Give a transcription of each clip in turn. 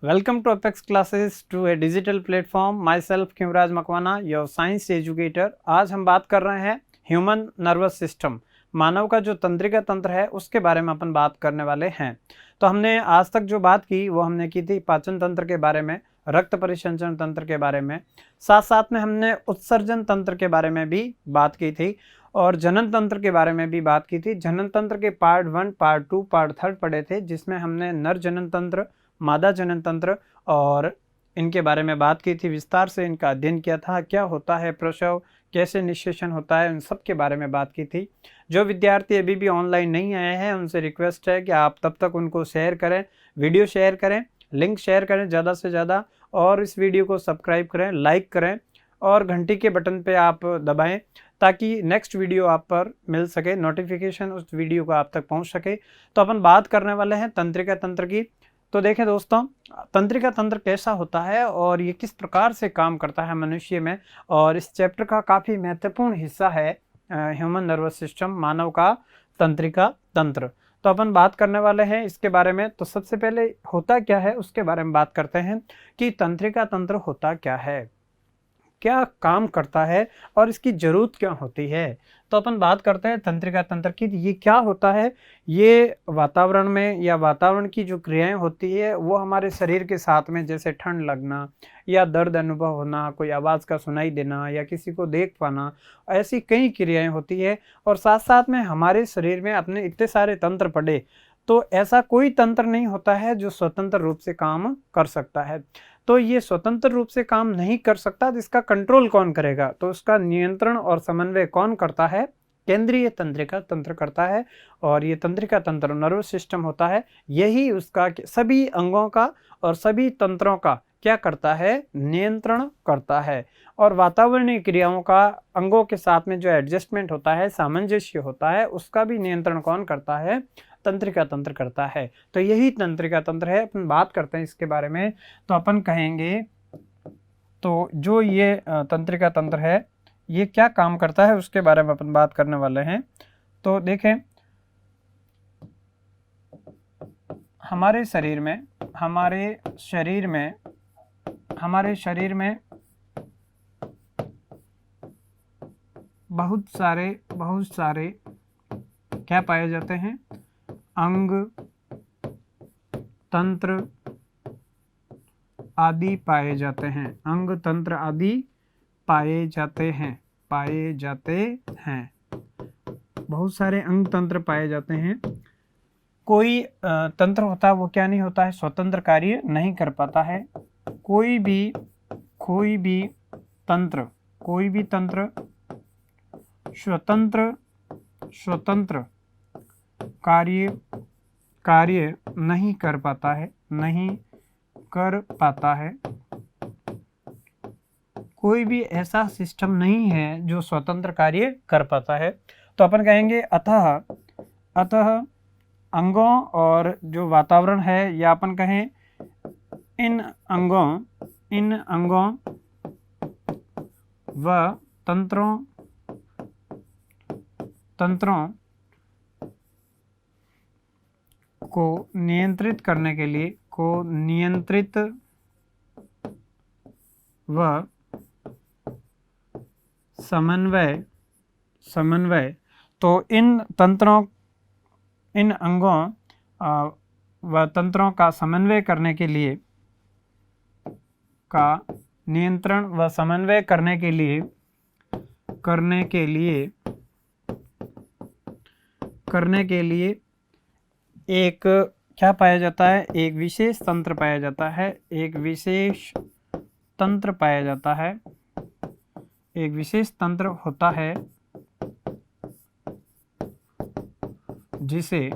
Welcome to Apex Classes to a digital platform. Myself Kimraj Makwana, your science educator. आज हम बात कर रहे हैं ह्यूमन नर्वस सिस्टम, मानव का जो तंत्रिका तंत्र है उसके बारे में अपन बात करने वाले हैं। तो हमने आज तक जो बात की वो हमने की थी पाचन तंत्र के बारे में, रक्त परिसंचरण तंत्र के बारे में, साथ साथ में हमने उत्सर्जन तंत्र के बारे में भी बात की थी और जनन तंत्र के बारे में भी बात की थी। जनन तंत्र के पार्ट 1, पार्ट 2, पार्ट 3 पढ़े थे, जिसमें हमने नर जनन तंत्र, मादा जनन तंत्र और इनके बारे में बात की थी। विस्तार से इनका अध्ययन किया था, क्या होता है प्रसव, कैसे निषेचन होता है, उन सब के बारे में बात की थी। जो विद्यार्थी अभी भी ऑनलाइन नहीं आए हैं उनसे रिक्वेस्ट है कि आप तब तक उनको शेयर करें, वीडियो शेयर करें, लिंक शेयर करें ज़्यादा से ज़्यादा, और इस वीडियो को सब्सक्राइब करें, लाइक करें और घंटी के बटन पे आप दबाएं ताकि नेक्स्ट वीडियो आप पर मिल सके, नोटिफिकेशन उस वीडियो को आप तक पहुंच सके। तो अपन बात करने वाले हैं तंत्रिका तंत्र की। तो देखें दोस्तों, तंत्रिका तंत्र कैसा होता है और ये किस प्रकार से काम करता है मनुष्य में, और इस चैप्टर का काफ़ी महत्वपूर्ण हिस्सा है ह्यूमन नर्वस सिस्टम, मानव का तंत्रिका तंत्र। तो अपन बात करने वाले हैं इसके बारे में। तो सबसे पहले होता क्या है उसके बारे में बात करते हैं कि तंत्रिका तंत्र होता क्या है, क्या काम करता है और इसकी जरूरत क्या होती है। तो अपन बात करते हैं तंत्रिका तंत्र की। ये क्या होता है, ये वातावरण में या वातावरण की जो क्रियाएं होती है वो हमारे शरीर के साथ में, जैसे ठंड लगना या दर्द अनुभव होना, कोई आवाज़ का सुनाई देना या किसी को देख पाना, ऐसी कई क्रियाएं होती है। और साथ साथ में हमारे शरीर में अपने इतने सारे तंत्र पड़े, तो ऐसा कोई तंत्र नहीं होता है जो स्वतंत्र रूप से काम कर सकता है। तो ये स्वतंत्र रूप से काम नहीं कर सकता, तो इसका कंट्रोल कौन करेगा, तो उसका नियंत्रण और समन्वय कौन करता है, केंद्रीय तंत्रिका तंत्र करता है। और ये तंत्रिका तंत्र नर्वस सिस्टम होता है, यही उसका सभी अंगों का और सभी तंत्रों का क्या करता है, नियंत्रण करता है। और वातावरणीय क्रियाओं का अंगों के साथ में जो एडजस्टमेंट होता है, सामंजस्य होता है, उसका भी नियंत्रण कौन करता है, तंत्रिका तंत्र करता है। तो यही तंत्रिका तंत्र है। अपन बात करते हैं इसके बारे में। तो अपन कहेंगे, तो जो ये तंत्रिका तंत्र है ये क्या काम करता है उसके बारे में अपन बात करने वाले हैं। तो देखें, हमारे शरीर में बहुत सारे क्या पाए जाते हैं, अंग, तंत्र आदि पाए जाते हैं। अंग, तंत्र आदि पाए जाते हैं। बहुत सारे अंग तंत्र पाए जाते हैं। कोई तंत्र होता है वो क्या नहीं होता है, स्वतंत्र कार्य नहीं कर पाता है। कोई भी तंत्र स्वतंत्र कार्य नहीं कर पाता है। कोई भी ऐसा सिस्टम नहीं है जो स्वतंत्र कार्य कर पाता है। तो अपन कहेंगे अतः अंगों और जो वातावरण है, या अपन कहें इन अंगों व तंत्रों को नियंत्रित करने के लिए व समन्वय, तो इन अंगों व तंत्रों का समन्वय करने के लिए, का नियंत्रण व समन्वय करने के लिए एक क्या पाया जाता है, एक विशेष तंत्र पाया जाता है। एक विशेष तंत्र होता है जिसे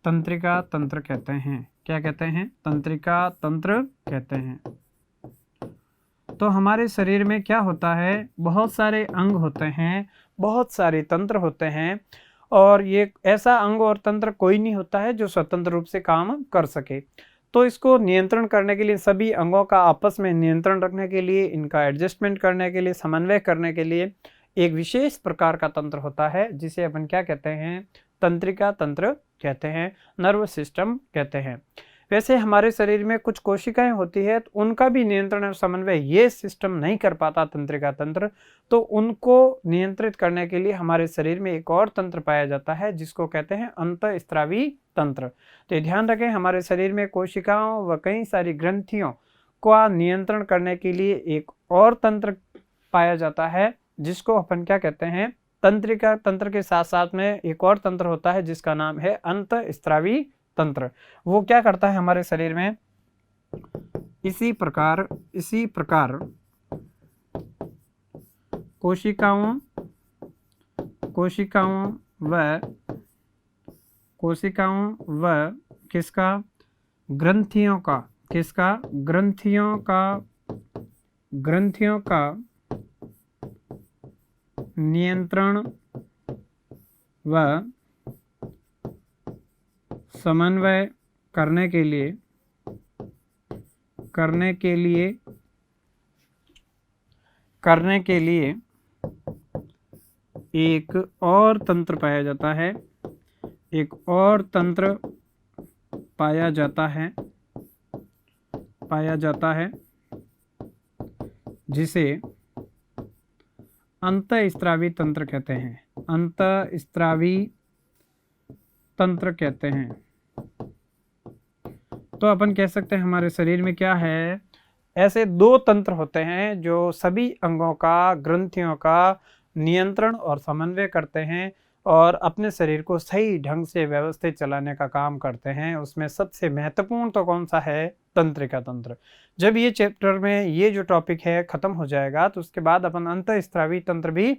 तंत्रिका तंत्र कहते हैं। क्या कहते हैं, तंत्रिका तंत्र कहते हैं। तो हमारे शरीर में क्या होता है, बहुत सारे अंग होते हैं, बहुत सारे तंत्र होते हैं, और ये ऐसा अंग और तंत्र कोई नहीं होता है जो स्वतंत्र रूप से काम कर सके। तो इसको नियंत्रण करने के लिए, सभी अंगों का आपस में नियंत्रण रखने के लिए, इनका एडजस्टमेंट करने के लिए, समन्वय करने के लिए एक विशेष प्रकार का तंत्र होता है जिसे अपन क्या कहते हैं, तंत्रिका तंत्र कहते हैं, नर्वस सिस्टम कहते हैं। वैसे हमारे शरीर में कुछ कोशिकाएं होती है तो उनका भी नियंत्रण और समन्वय ये सिस्टम नहीं कर पाता तंत्रिका तंत्र, तो उनको नियंत्रित करने के लिए हमारे शरीर में एक और तंत्र पाया जाता है जिसको कहते हैं अंतःस्रावी तंत्र। तो ध्यान रखें, हमारे शरीर में कोशिकाओं व कई सारी ग्रंथियों का नियंत्रण करने के लिए एक और तंत्र पाया जाता है जिसको अपन क्या कहते हैं, तंत्रिका तंत्र के साथ साथ में एक और तंत्र होता है जिसका नाम है अंतःस्रावी तंत्र। वो क्या करता है हमारे शरीर में, इसी प्रकार कोशिकाओं व किसका, ग्रंथियों का नियंत्रण व समन्वय करने के लिए एक और तंत्र पाया जाता है जिसे अंतःस्रावी तंत्र कहते हैं। तो अपन कह सकते हैं हमारे शरीर में क्या है, ऐसे दो तंत्र होते हैं जो सभी अंगों का, ग्रंथियों का नियंत्रण और समन्वय करते हैं और अपने शरीर को सही ढंग से व्यवस्थित चलाने का काम करते हैं। उसमें सबसे महत्वपूर्ण तो कौन सा है, तंत्रिका तंत्र। जब ये चैप्टर में ये जो टॉपिक है खत्म हो जाएगा तो उसके बाद अपन अंतःस्रावी तंत्र भी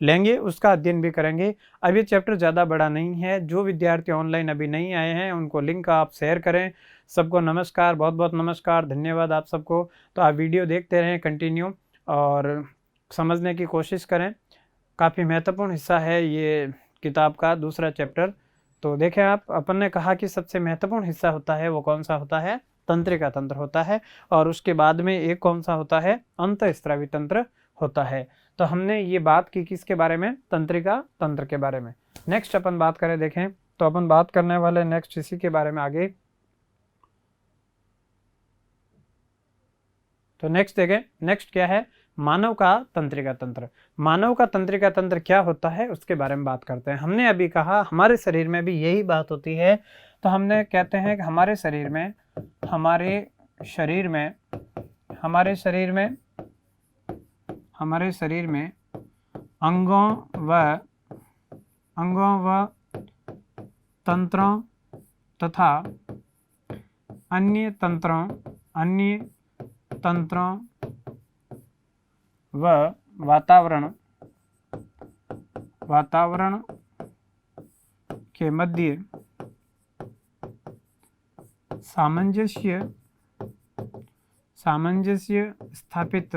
लेंगे, उसका अध्ययन भी करेंगे। अब ये चैप्टर ज़्यादा बड़ा नहीं है। जो विद्यार्थी ऑनलाइन अभी नहीं आए हैं उनको लिंक आप शेयर करें। सबको नमस्कार, बहुत बहुत नमस्कार, धन्यवाद आप सबको। तो आप वीडियो देखते रहें कंटिन्यू और समझने की कोशिश करें। काफ़ी महत्वपूर्ण हिस्सा है ये किताब का दूसरा चैप्टर। तो देखें आप, अपन ने कहा कि सबसे महत्वपूर्ण हिस्सा होता है वो कौन सा होता है, तंत्रिका तंत्र होता है, और उसके बाद में एक कौन सा होता है, अंतःस्रावी तंत्र होता है। तो हमने ये बात की किसके बारे में, तंत्रिका तंत्र के बारे में। नेक्स्ट अपन बात करें, देखें तो अपन बात करने वाले नेक्स्ट इसी के बारे में आगे। तो नेक्स्ट देखें, नेक्स्ट क्या है, मानव का तंत्रिका तंत्र। मानव का तंत्रिका तंत्र क्या होता है उसके बारे में बात करते हैं। हमने अभी कहा हमारे शरीर में भी यही बात होती है। तो हमने कहते हैं कि हमारे शरीर में अंगों व तंत्रों तथा अन्य तंत्रों व वातावरण के मध्य सामंजस्य स्थापित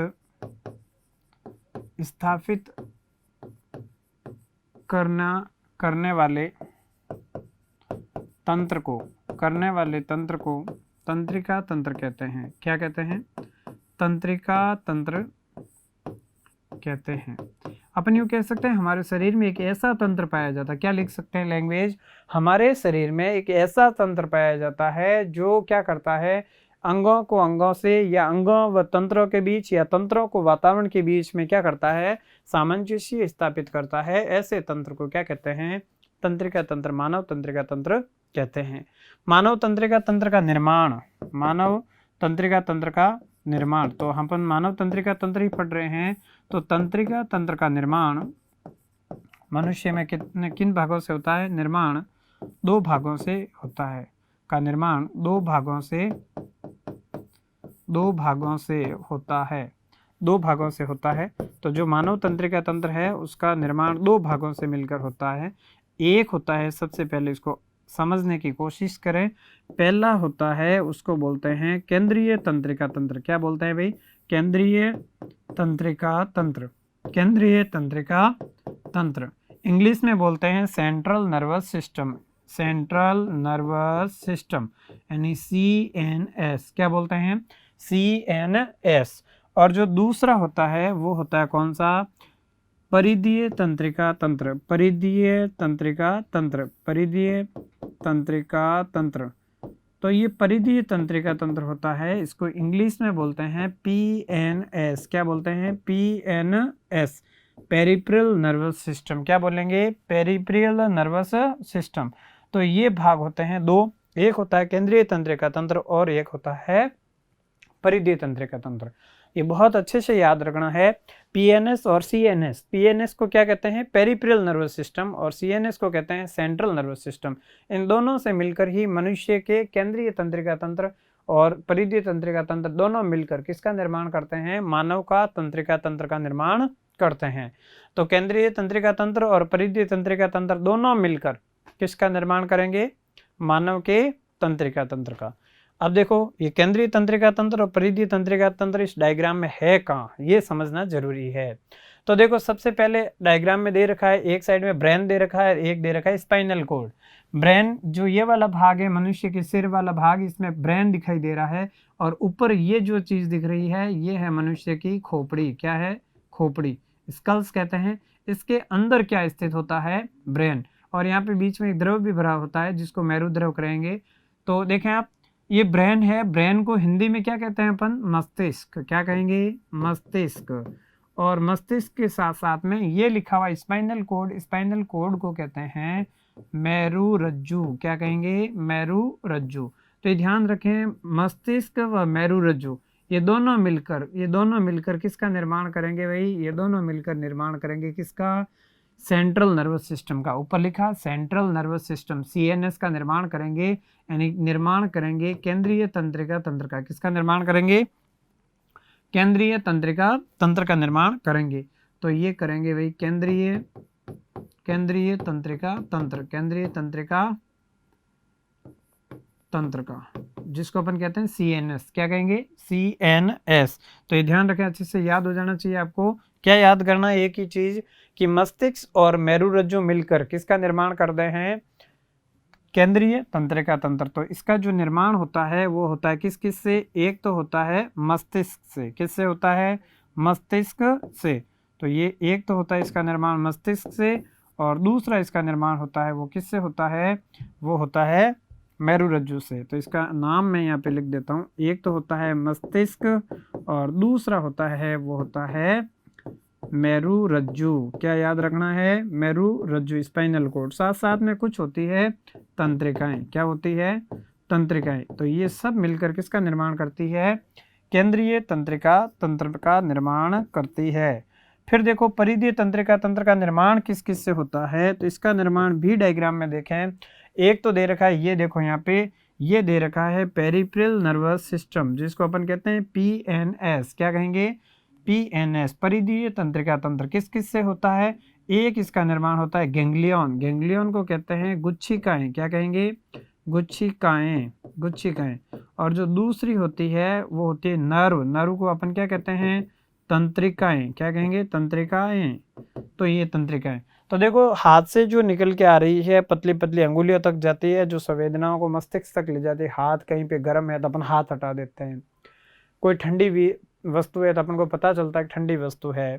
करने वाले तंत्र को तंत्रिका तंत्र कहते हैं। क्या कहते हैं, तंत्रिका तंत्र कहते हैं। अपन यूँ कह सकते हैं हमारे शरीर में एक ऐसा तंत्र पाया जाता है, क्या लिख सकते हैं लैंग्वेज, हमारे शरीर में एक ऐसा तंत्र पाया जाता है जो क्या करता है, अंगों को अंगों से या अंगों व तंत्रों के बीच या तंत्रों को वातावरण के बीच में क्या करता है, सामंजस्य स्थापित करता है। ऐसे तंत्र को क्या कहते हैं, तंत्रिका तंत्र, मानव तंत्रिका तंत्र कहते हैं। मानव तंत्रिका तंत्र का निर्माण, तो हम मानव तंत्रिका तंत्र ही पढ़ रहे हैं। तो तंत्रिका तंत्र का निर्माण मनुष्य में किन भागों से होता है, निर्माण दो भागों से होता है, का निर्माण दो भागों से होता है। तो जो मानव तंत्रिका तंत्र है उसका निर्माण दो भागों से मिलकर होता है। एक होता है, सबसे पहले इसको समझने की कोशिश करें, पहला होता है उसको बोलते हैं केंद्रीय तंत्रिका तंत्र। क्या बोलते हैं भाई, केंद्रीय तंत्रिका तंत्र। इंग्लिश में बोलते हैं सेंट्रल नर्वस सिस्टम यानी CNS। क्या बोलते हैं, CNS। और जो दूसरा होता है वो होता है कौन सा, परिधीय तंत्रिका तंत्र। तो ये परिधीय तंत्रिका तंत्र होता है, इसको इंग्लिश में बोलते हैं PNS। क्या बोलते हैं? PNS, peripheral nervous system. क्या बोलेंगे? Peripheral nervous system. तो ये भाग होते हैं दो, एक होता है केंद्रीय तंत्रिका तंत्र और एक होता है परिधीय तंत्रिका तंत्र। ये बहुत अच्छे से याद रखना है। PNS और CNS, PNS को क्या कहते हैं? पेरिफेरल नर्वस सिस्टम, और CNS को कहते हैं सेंट्रल नर्वस सिस्टम। इन दोनों से मिलकर ही मनुष्य के केंद्रीय तंत्रिका तंत्र और परिधीय तंत्रिका तंत्र दोनों मिलकर किसका निर्माण करते हैं? मानव का तंत्रिका तंत्र का निर्माण करते हैं। तो केंद्रीय तंत्रिका तंत्र और परिधीय तंत्रिका तंत्र दोनों मिलकर किसका निर्माण करेंगे? मानव के तंत्रिका तंत्र का। अब देखो, ये केंद्रीय तंत्रिका तंत्र और परिधीय तंत्रिका तंत्र इस डायग्राम में है कहाँ, ये समझना जरूरी है। तो देखो, सबसे पहले डायग्राम में दे रखा है, एक साइड में ब्रेन दे रखा है, एक दे रखा है स्पाइनल कॉर्ड। ब्रेन जो ये वाला भाग है, मनुष्य के सिर वाला भाग, इसमें ब्रेन दिखाई दे रहा है, और ऊपर ये जो चीज दिख रही है, ये है मनुष्य की खोपड़ी। क्या है? खोपड़ी, स्कल्स कहते हैं। इसके अंदर क्या स्थित होता है? ब्रेन। और यहाँ पे बीच में एक द्रव भी भरा होता है जिसको मेरु द्रव कहेंगे। तो देखें आप, ये ब्रेन है, ब्रेन को हिंदी में क्या कहते हैं अपन? मस्तिष्क। क्या कहेंगे? मस्तिष्क। और मस्तिष्क के साथ साथ में ये लिखा हुआ स्पाइनल कॉर्ड, स्पाइनल कॉर्ड को कहते हैं मेरुरज्जु। क्या कहेंगे? मेरुरज्जु। तो ये ध्यान रखें, मस्तिष्क व मेरुरज्जु ये दोनों मिलकर किसका निर्माण करेंगे भाई? ये दोनों मिलकर निर्माण करेंगे किसका? सेंट्रल नर्वस सिस्टम का। ऊपर लिखा सेंट्रल नर्वस सिस्टम, CNS का निर्माण करेंगे, यानी निर्माण करेंगे केंद्रीय तंत्रिका तंत्र का। किसका निर्माण करेंगे? केंद्रीय तंत्रिका तंत्र का निर्माण करेंगे। तो ये करेंगे भाई केंद्रीय तंत्रिका तंत्र, केंद्रीय तंत्रिका तंत्र का, जिसको अपन कहते हैं CNS। क्या कहेंगे? CNS। तो ये ध्यान रखें, अच्छे से याद हो जाना चाहिए आपको। क्या याद करना है? एक ही चीज कि मस्तिष्क और मेरुरज्जु मिलकर किसका निर्माण करते हैं? केंद्रीय तंत्रिका तंत्र। तो इसका जो निर्माण होता है वो होता है किस किस से? एक तो होता है मस्तिष्क से। किससे होता है? मस्तिष्क से। तो ये एक तो होता है इसका निर्माण मस्तिष्क से, और दूसरा इसका निर्माण होता है वो किससे होता है? वो होता है मेरुरज्जु से। तो इसका नाम मैं यहाँ पे लिख देता हूँ। एक तो होता है मस्तिष्क और दूसरा होता है वो होता है मेरुरज्जु। क्या याद रखना है? मेरुरज्जु, स्पाइनल कॉर्ड। साथ साथ में कुछ होती है तंत्रिकाएं। क्या होती है? तंत्रिकाएं। तो ये सब मिलकर किसका निर्माण करती है? केंद्रीय तंत्रिका तंत्र का निर्माण करती है। फिर देखो, परिधीय तंत्रिका तंत्र का निर्माण किस किस से होता है? तो इसका निर्माण भी डायग्राम में देखें। एक तो दे रखा है, ये देखो यहाँ पे, ये दे रखा है पेरिफेरल नर्वस सिस्टम, जिसको अपन कहते हैं PNS। क्या कहेंगे? PNS, परिधीय तंत्रिका तंत्र। किस किस से होता है? एक इसका निर्माण होता है गैंग्लियन, गैंग्लियन को कहते हैं गुच्छिकाएं। क्या कहेंगे? गुच्छिकाएं, गुच्छिकाएं। और जो दूसरी होती है वो होती है नर्व, नर्व को अपन क्या कहते हैं? तंत्रिकाएं। क्या कहेंगे? तंत्रिकाएं। तो ये तंत्रिकाएं। तो देखो, हाथ से जो निकल के आ रही है, पतली पतली अंगुलियों तक जाती है, जो संवेदनाओं को मस्तिष्क तक ले जाती है। हाथ कहीं पे गर्म है तो अपन हाथ हटा देते हैं, कोई ठंडी भी वस्तु है तो अपन को पता चलता है कि ठंडी वस्तु है।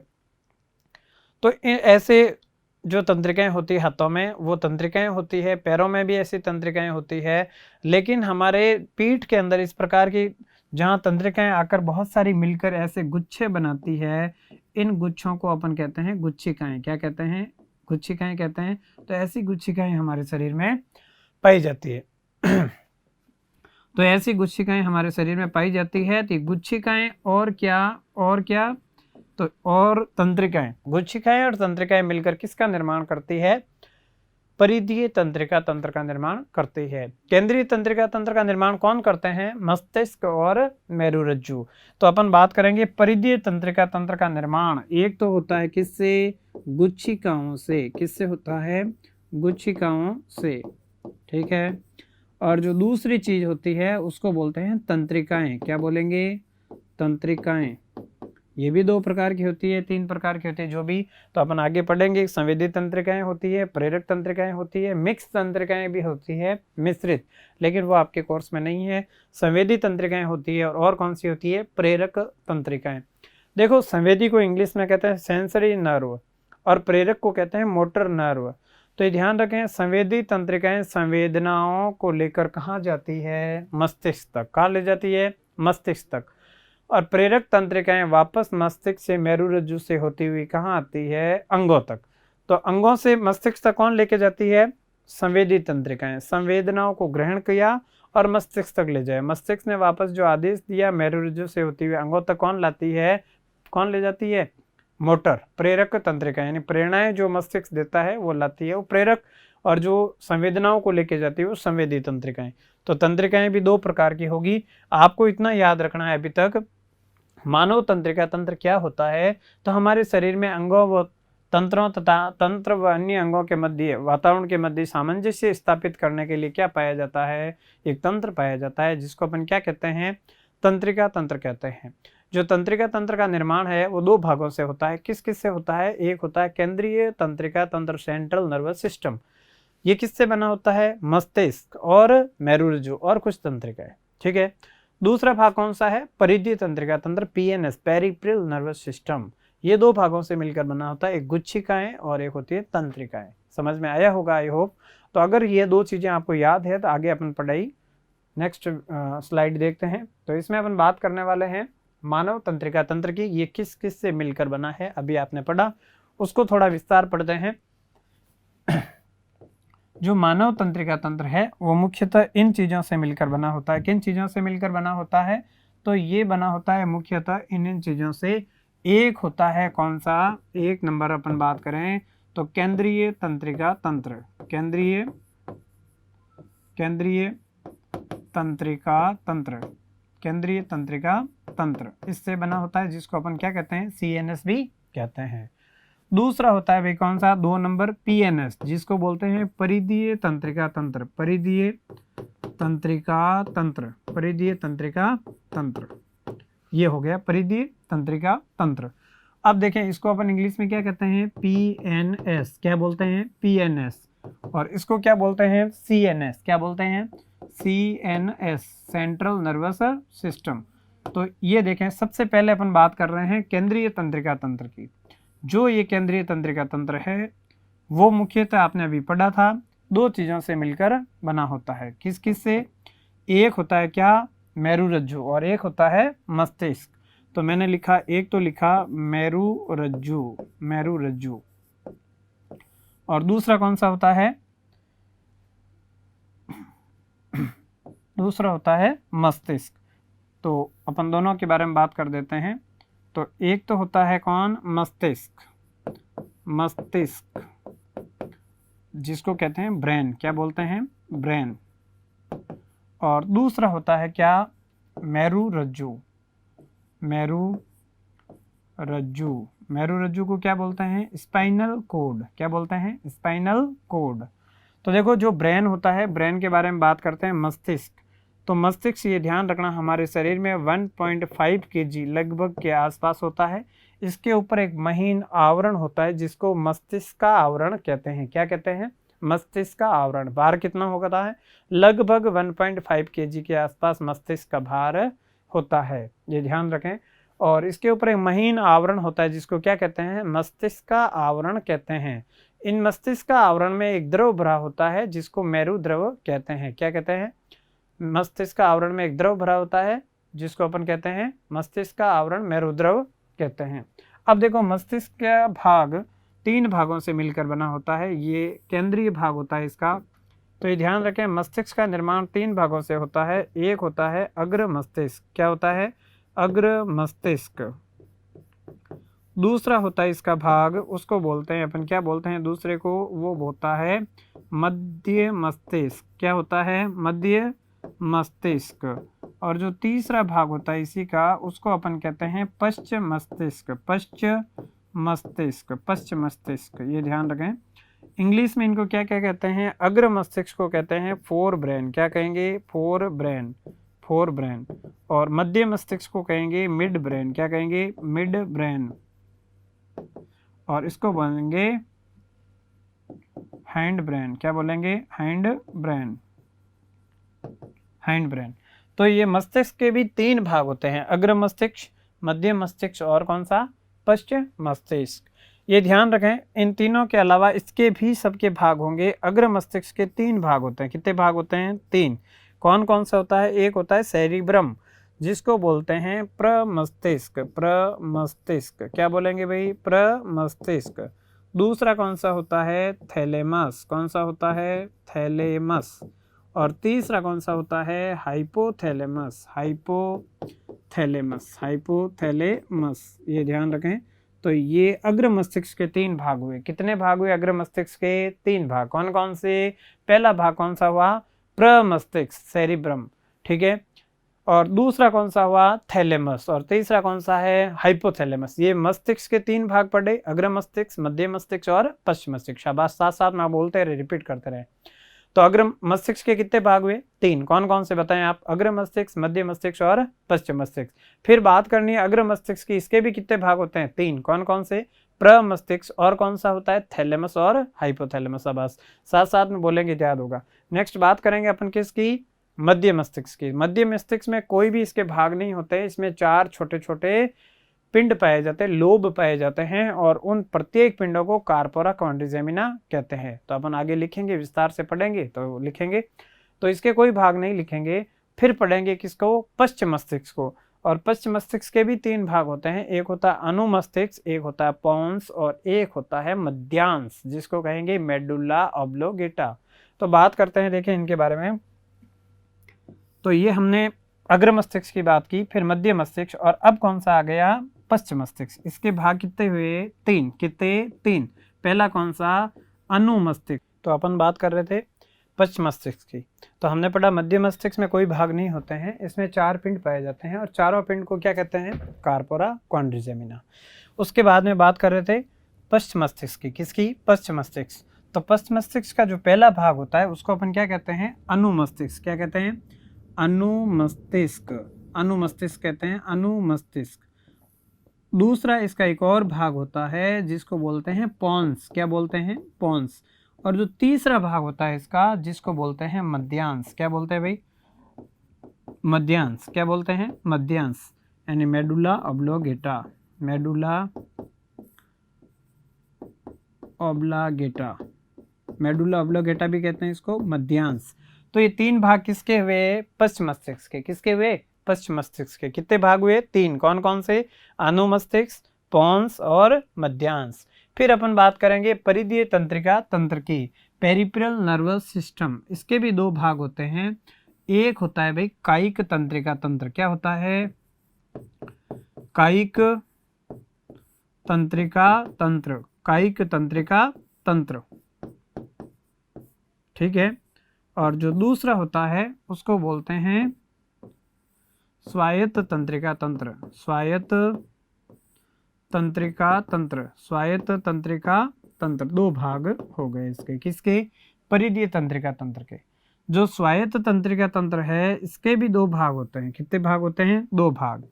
तो ऐसे जो तंत्रिकाएं होती है हाथों में, वो तंत्रिकाएं होती है। पैरों में भी ऐसी तंत्रिकाएं होती है, लेकिन हमारे पीठ के अंदर इस प्रकार की जहां तंत्रिकाएं आकर बहुत सारी मिलकर ऐसे गुच्छे बनाती है, इन गुच्छों को अपन कहते हैं गुच्छिकाएं। क्या कहते हैं? गुच्छिकाएं कहते हैं। तो ऐसी गुच्छिकाएं हमारे शरीर में पाई जाती है। तो ऐसी गुच्छिकाएं हमारे शरीर में पाई जाती है। तो गुच्छिकाएं और क्या? तो और तंत्रिकाएं, गुच्छिकाएं और तंत्रिकाएं मिलकर किसका निर्माण करती है? परिधीय तंत्रिका तंत्र का निर्माण करती है। केंद्रीय तंत्रिका तंत्र का निर्माण कौन करते हैं? मस्तिष्क और मेरुरज्जु। तो अपन बात करेंगे परिधीय तंत्रिका तंत्र का निर्माण। एक तो होता है किससे? गुच्छिकाओं से। किससे होता है? गुच्छिकाओं से। ठीक है। और जो दूसरी चीज होती है उसको बोलते हैं तंत्रिकाएं। क्या बोलेंगे? तंत्रिकाएं। ये भी 2 प्रकार की होती है, 3 प्रकार की होती है जो भी, तो अपन आगे पढ़ेंगे। संवेदी तंत्रिकाएं होती है, प्रेरक तंत्रिकाएं होती है, मिक्स तंत्रिकाएं भी होती है, मिश्रित, लेकिन वो आपके कोर्स में नहीं है। संवेदी तंत्रिकाएं होती है, और कौन सी होती है? प्रेरक तंत्रिकाएं। देखो, संवेदी को इंग्लिश में कहते हैं सेंसरी नर्व, और प्रेरक को कहते हैं मोटर नर्व। तो ये ध्यान रखें, संवेदी तंत्रिकाएं संवेदनाओं को लेकर कहाँ जाती है? मस्तिष्क तक। कहाँ ले जाती है? मस्तिष्क तक। और प्रेरक तंत्रिकाएं वापस मस्तिष्क से मेरुरज्जु से होती हुई कहाँ आती है? अंगों तक। तो अंगों से मस्तिष्क तक कौन लेके जाती है? संवेदी तंत्रिकाएं। संवेदनाओं को ग्रहण किया और मस्तिष्क तक ले जाए। मस्तिष्क ने वापस जो आदेश दिया मेरुरज्जु से होती हुई अंगों तक कौन लाती है? कौन ले जाती है? मोटर प्रेरक तंत्रिका, यानी प्रेरणाएं जो मस्तिष्क देता है वो लाती है वो प्रेरक, और जो संवेदनाओं को लेके जाती है वो संवेदी तंत्रिकाएं। तो तंत्रिकाएं भी दो प्रकार की होगी। आपको इतना याद रखना है अभी तक, मानव तंत्रिका तंत्र क्या होता है? तो हमारे शरीर में अंगों व तंत्रों तथा तंत्र व अन्य अंगों के मध्य, वातावरण के मध्य सामंजस्य स्थापित करने के लिए क्या पाया जाता है? एक तंत्र पाया जाता है, जिसको अपन क्या कहते हैं? तंत्रिका तंत्र कहते हैं। जो तंत्रिका तंत्र का निर्माण है वो दो भागों से होता है। किस किस से होता है? एक होता है केंद्रीय तंत्रिका तंत्र, सेंट्रल नर्वस सिस्टम। ये किससे बना होता है? मस्तिष्क और मेरुरज्जु और कुछ तंत्रिकाएं। ठीक है। दूसरा भाग कौन सा है? परिधीय तंत्रिका तंत्र, पीएनएस, पेरिफेरल नर्वस सिस्टम। ये दो भागों से मिलकर बना होता है, एक गुच्छिकाएं और एक होती है तंत्रिकाएं। समझ में आया होगा आई होप। तो अगर ये दो चीजें आपको याद है तो आगे अपन पढ़ाई नेक्स्ट स्लाइड देखते हैं। तो इसमें अपन बात करने वाले हैं मानव तंत्रिका तंत्र की। ये किस किस से मिलकर बना है अभी आपने पढ़ा, उसको थोड़ा विस्तार पढ़ते हैं। जो मानव तंत्रिका तंत्र है वो मुख्यतः इन चीजों से मिलकर बना होता है। किन चीजों से मिलकर बना होता है? तो ये बना होता है मुख्यतः इन चीजों से। एक होता है कौन सा? एक नंबर अपन बात करें तो केंद्रीय तंत्रिका तंत्र, केंद्रीय तंत्रिका तंत्र, केंद्रीय तंत्रिका तंत्र इससे बना होता है, जिसको अपन क्या कहते हैं? सीएनएस भी कहते हैं। दूसरा होता है भाई कौन सा? 2 नंबर पीएनएस, जिसको बोलते हैं परिधीय तंत्रिका तंत्र, परिधीय तंत्रिका तंत्र, परिधीय तंत्रिका तंत्र। ये हो गया परिधीय तंत्रिका तंत्र। अब देखें इसको अपन इंग्लिश में क्या कहते हैं? पीएनएस। क्या बोलते हैं? पीएनएस। और इसको क्या बोलते हैं? सीएनएस। क्या बोलते हैं? CNS, central nervous system. तो ये देखें, सबसे पहले अपन बात कर रहे हैं केंद्रीय तंत्रिका तंत्र की। जो ये केंद्रीय तंत्रिका तंत्र है वो मुख्यतः आपने अभी पढ़ा था, दो चीजों से मिलकर बना होता है। किस किस से? एक होता है क्या? मेरुरज्जु, और एक होता है मस्तिष्क। तो मैंने लिखा, एक तो लिखा मेरुरज्जु, मेरुरज्जु, और दूसरा कौन सा होता है? दूसरा होता है मस्तिष्क। तो अपन दोनों के बारे में बात कर देते हैं। तो एक तो होता है कौन? मस्तिष्क, मस्तिष्क जिसको कहते हैं ब्रेन। क्या बोलते हैं? ब्रेन। और दूसरा होता है क्या? मेरुरज्जु, मेरुरज्जु। मेरुरज्जु को क्या बोलते हैं? Spinal cord. क्या बोलते हैं? Spinal cord. तो देखो, जो ब्रेन होता है, ब्रेन के बारे में बात करते हैं। मस्तिष्क, तो मस्तिष्क ये ध्यान रखना हमारे शरीर में 1.5 kg लगभग के आसपास होता है। इसके ऊपर एक महीन आवरण होता है जिसको मस्तिष्क का आवरण कहते हैं। क्या कहते हैं? मस्तिष्क का आवरण। भार कितना होता है? लगभग 1.5 kg के आसपास मस्तिष्क का भार होता है, ये ध्यान रखें। और इसके ऊपर एक महीन आवरण होता है जिसको क्या कहते हैं? मस्तिष्क का आवरण कहते हैं। इन मस्तिष्क का आवरण में एक द्रव भरा होता है जिसको मेरु द्रव कहते हैं। क्या कहते हैं? मस्तिष्क का आवरण में एक द्रव भरा होता है जिसको अपन कहते हैं मस्तिष्क का आवरण, मेरु द्रव कहते हैं। अब देखो, मस्तिष्क का भाग 3 भागों से मिलकर बना होता है। ये केंद्रीय भाग होता है इसका। तो ये ध्यान रखें, मस्तिष्क का निर्माण 3 भागों से होता है। एक होता है अग्र मस्तिष्क। क्या होता है? अग्र मस्तिष्क। दूसरा होता है इसका भाग, उसको बोलते हैं अपन, क्या बोलते हैं दूसरे को? वो होता है मध्य मस्तिष्क। क्या होता है? मध्य मस्तिष्क। और जो तीसरा भाग होता है इसी का, उसको अपन कहते हैं पश्च मस्तिष्क, पश्च मस्तिष्क, पश्च मस्तिष्क। ये ध्यान रखें। इंग्लिश में इनको क्या क्या कहते हैं? अग्र मस्तिष्क को कहते हैं फोर ब्रेन। क्या कहेंगे? Fore brain, fore brain. और मध्य मस्तिष्क को कहेंगे मिड ब्रेन। क्या कहेंगे? Mid brain. और इसको बोलेंगे हैंड ब्रेन। क्या बोलेंगे? Hind brain, hind brain. तो ये मस्तिष्क के भी 3 भाग होते हैं, अग्र मस्तिष्क, मध्य मस्तिष्क और कौन सा? पश्च मस्तिष्क। ये ध्यान रखें, इन तीनों के अलावा इसके भी सबके भाग होंगे। अग्र मस्तिष्क के 3 भाग होते हैं। कितने भाग होते हैं? 3। कौन कौन सा होता है? एक होता है सेरिब्रम, जिसको बोलते हैं प्रमस्तिष्क। प्रमस्तिष्क क्या बोलेंगे भाई? प्रमस्तिष्क। दूसरा कौन सा होता है? थैलेमस। कौन सा होता है? थैलेमस। और तीसरा कौन सा होता है? हाइपोथैलेमस। हाइपोथैलेमस। हाइपोथैलेमस, ये ध्यान रखें। तो ये अग्र मस्तिष्क के 3 भाग हुए। कितने भाग हुए अग्र मस्तिष्क के? 3 भाग। कौन कौन से? पहला भाग कौन सा हुआ? प्रमस्तिष्क, सेरिब्रम, ठीक है। और दूसरा कौन सा हुआ? थैलेमस। और तीसरा कौन सा है? हाइपोथैलेमस। ये मस्तिष्क के 3 भाग पड़े, अग्र मस्तिष्क, मध्य मस्तिष्क और पश्चिम मस्तिष्क। शाबाश, साथ साथ में बोलते रहे, रिपीट करते रहे। तो अग्र मस्तिष्क के कितने भाग हुए? 3। कौन कौन से बताएं आप? अग्र मस्तिष्क, मध्य मस्तिष्क और पश्चिम मस्तिष्क। फिर बात करनी है अग्र मस्तिष्क की, इसके भी कितने भाग होते हैं? 3। कौन कौन से? प्रमस्तिष्क, और कौन सा होता है? थैलेमस और हाइपोथैलेमस। शाबाश, साथ साथ में बोलेंगे, याद होगा। नेक्स्ट बात करेंगे अपन किसकी? मध्य मस्तिष्क की। मध्य मस्तिष्क में कोई भी इसके भाग नहीं होते। इसमें 4 छोटे छोटे पिंड पाए जाते हैं, लोब पाए जाते हैं, और उन प्रत्येक पिंडों को कार्पोरा क्वाड्रिजेमिना कहते हैं। तो अपन आगे लिखेंगे, विस्तार से पढ़ेंगे तो लिखेंगे। तो इसके कोई भाग नहीं लिखेंगे। फिर पढ़ेंगे किसको? पश्चिम मस्तिष्क को। और पश्चिम मस्तिष्क के भी 3 भाग होते हैं। एक होता है अनुमस्तिष्क, एक होता है पोन्स, और एक होता है मध्यांश, जिसको कहेंगे मेडुला ऑब्लोगेटा। तो बात करते हैं, देखें इनके बारे में। तो ये हमने अग्र मस्तिष्क की बात की, फिर मध्य मस्तिष्क, और अब कौन सा आ गया? पश्चिम मस्तिष्क। इसके भाग कितने हुए? 3। कितने? 3। पहला कौन सा? अनुमस्तिष्क। तो अपन बात कर रहे थे पश्चिम मस्तिष्क की। तो हमने पढ़ा मध्य मस्तिष्क में कोई भाग नहीं होते हैं। इसमें 4 पिंड पाए जाते हैं, और चारों पिंड को क्या कहते हैं? Corpora quadrigemina. उसके बाद में बात कर रहे थे पश्चिम मस्तिष्क की। किसकी? पश्चिम मस्तिष्क। तो पश्चिम मस्तिष्क का जो पहला भाग होता है उसको अपन क्या कहते हैं? अनुमस्तिष्क। क्या कहते हैं? अनुमस्तिष्क। अनुमस्तिष्क कहते हैं, अनुमस्तिष्क। दूसरा इसका एक और भाग होता है जिसको बोलते हैं पोन्स। क्या बोलते हैं? पोन्स। और जो तीसरा भाग होता है इसका, जिसको बोलते हैं मध्यांश। क्या बोलते हैं भाई? मध्यांश। क्या बोलते हैं? मध्यांश, यानी मेडुला ऑब्लोगेटा। मेडुला ऑब्लोगेटा। मेडुला ऑब्लोगेटा भी कहते हैं इसको, मध्यांश। तो ये 3 भाग किसके हुए? पश्चिम मस्तिष्क के। किसके हुए? पश्चिम मस्तिष्क के। कितने भाग हुए? 3। कौन कौन से? अनुमस्तिष्क, पोन्स और मध्यांश। फिर अपन बात करेंगे परिधीय तंत्रिका तंत्र की, पेरिफेरल नर्वस सिस्टम। इसके भी 2 भाग होते हैं। एक होता है भाई कायिक तंत्रिका तंत्र। क्या होता है? कायिक तंत्रिका तंत्र। कायिक तंत्रिका तंत्र, ठीक है। और जो दूसरा होता है उसको बोलते हैं स्वायत्त तंत्रिका तंत्र। स्वायत्त तंत्रिका तंत्र। स्वायत्त तंत्रिका तंत्र। 2 भाग हो गए इसके। किसके? परिधीय तंत्रिका तंत्र के। जो स्वायत्त तंत्रिका तंत्र है इसके भी 2 भाग होते हैं। कितने भाग होते हैं? 2 भाग।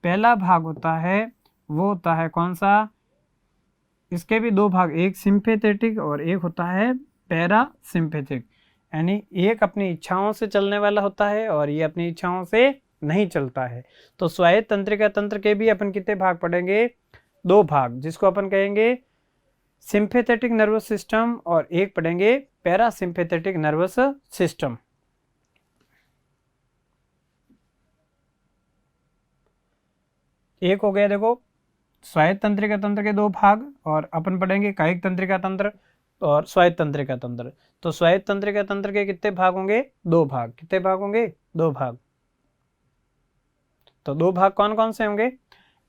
पहला भाग होता है वो होता है कौन सा? इसके भी 2 भाग, एक सिंपैथेटिक और एक होता है पैरासिम्पैथिक। यानी एक अपनी इच्छाओं से चलने वाला होता है और ये अपनी इच्छाओं से नहीं चलता है। तो स्वायत्त तंत्रिका तंत्र के भी अपन कितने भाग पढ़ेंगे? 2 भाग, जिसको अपन कहेंगे सिंपैथेटिक नर्वस सिस्टम, और एक पढ़ेंगे पैरासिम्पैथेटिक नर्वस सिस्टम। एक हो गया देखो स्वायत्त तंत्रिका तंत्र के 2 भाग, और अपन पढ़ेंगे कायिक तंत्रिका तंत्र और स्वायत्त तंत्रिका तंत्र। तो स्वायत्त तंत्रिका तंत्र के कितने भाग होंगे? 2 भाग। कितने भाग होंगे? 2 भाग। तो 2 भाग कौन कौन से होंगे?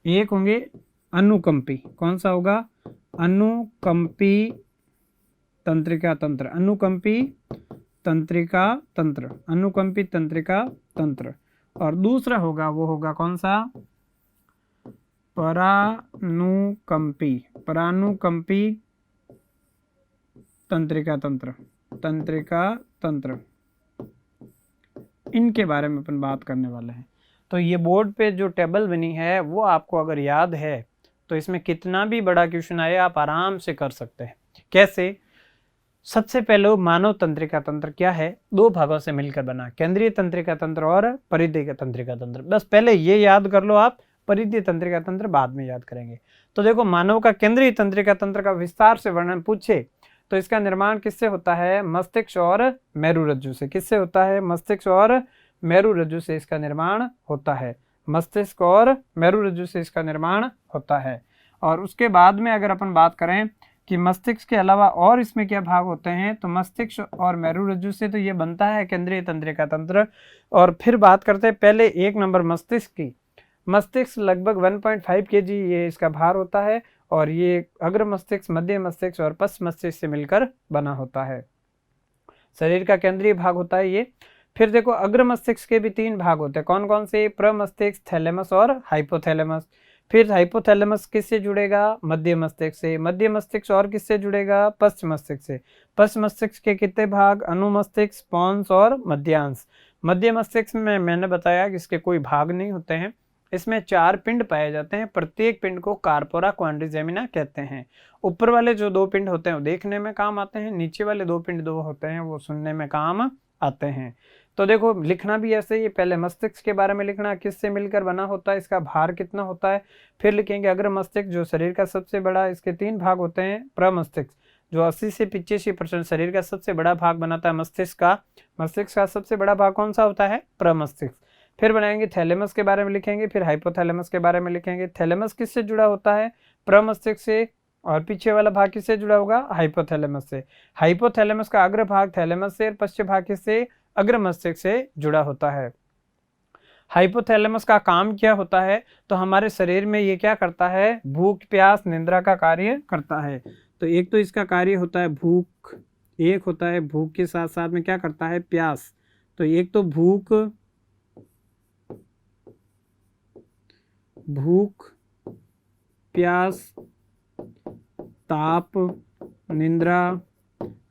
एक होंगे अनुकंपी। कौन सा होगा? अनुकंपी तंत्रिका तंत्र। अनुकंपी तंत्रिका तंत्र। अनुकंपी तंत्रिका तंत्र। और दूसरा होगा वो होगा कौन सा? परानुकंपी। परानुकंपी तंत्रिका तंत्र। तंत्रिका तंत्र। इनके बारे में अपन बात करने वाले हैं। तो ये बोर्ड पे जो टेबल बनी है वो आपको अगर याद है तो इसमें कितना भी बड़ा क्वेश्चन आए आप आराम से कर सकते हैं। कैसे? सबसे पहले मानव तंत्रिका तंत्र क्या है? 2 भागों से मिलकर बना, केंद्रीय तंत्रिका तंत्र और परिधीय तंत्रिका तंत्र। बस पहले ये याद कर लो आप, परिधीय तंत्रिका तंत्र बाद में याद करेंगे। तो देखो, मानव का केंद्रीय तंत्रिका तंत्र का विस्तार से वर्णन पूछे तो इसका निर्माण किससे होता है? मस्तिष्क और मेरुरज्जु से। किससे होता है? मस्तिष्क और मेरुरज्जु से इसका निर्माण होता है। मस्तिष्क और मेरुरज्जु से इसका निर्माण होता है। और उसके बाद में अगर अपन बात करें कि मस्तिष्क के अलावा और इसमें क्या भाग होते हैं, तो मस्तिष्क और मेरुरज्जु से तो ये बनता है केंद्रीय तंत्रिका तंत्र। और फिर बात करते हैं पहले 1 नंबर मस्तिष्क की। मस्तिष्क लगभग 1.5 kg ये इसका भार होता है और ये अग्र मस्तिष्क, मध्य मस्तिष्क और पश्च मस्तिष्क से मिलकर बना होता है। शरीर का केंद्रीय भाग होता है ये। फिर देखो, अग्र मस्तिष्क के भी 3 भाग होते हैं। कौन कौन से? प्रमस्तिष्क, थैलेमस और हाइपोथैलेमस। फिर हाइपोथैलेमस किससे जुड़ेगा? मध्य मस्तिष्क से। मध्य मस्तिष्क और किससे जुड़ेगा? पश्च मस्तिष्क से। पश्च मस्तिष्क के कितने भाग? अनुमस्तिष्क, पोन्स और मध्यांश। मध्य मस्तिष्क में मैंने बताया कि इसके कोई भाग नहीं होते हैं। इसमें 4 पिंड पाए जाते हैं। प्रत्येक पिंड को कार्पोरा क्वाड्रिजेमिना कहते हैं। ऊपर वाले जो 2 पिंड होते हैं वो देखने में काम आते हैं, नीचे वाले 2 पिंड होते हैं वो सुनने में काम आते हैं। तो देखो, लिखना भी ऐसे ही, पहले मस्तिष्क के बारे में लिखना, किससे मिलकर बना होता है, इसका भार कितना होता है। फिर लिखेंगे अग्र मस्तिष्क जो शरीर का सबसे बड़ा, इसके 3 भाग होते हैं। प्रमस्तिष्क जो 80 से 85% शरीर का सबसे बड़ा भाग बनाता है मस्तिष्क का। मस्तिष्क का सबसे बड़ा भाग कौन सा होता है? प्रमस्तिष्क। फिर बनाएंगे थैलेमस के बारे में लिखेंगे, फिर हाइपोथैलेमस के बारे में लिखेंगे। थैलेमस किससे जुड़ा होता है? प्रमस्तिष्क से। और पीछे वाला भाग किससे जुड़ा होगा? हाइपोथैलेमस से। हाइपोथैलेमस का अग्र भाग थैलेमस से और पश्चिम भाग किससे? अग्र मस्तिष्क से जुड़ा होता है। हाइपोथैलेमस का काम क्या होता है? तो हमारे शरीर में ये क्या करता है? भूख, प्यास, निद्रा का कार्य करता है। तो एक तो इसका कार्य होता है भूख, एक होता है भूख के साथ साथ में क्या करता है? प्यास। तो एक तो भूख, प्यास, ताप, निद्रा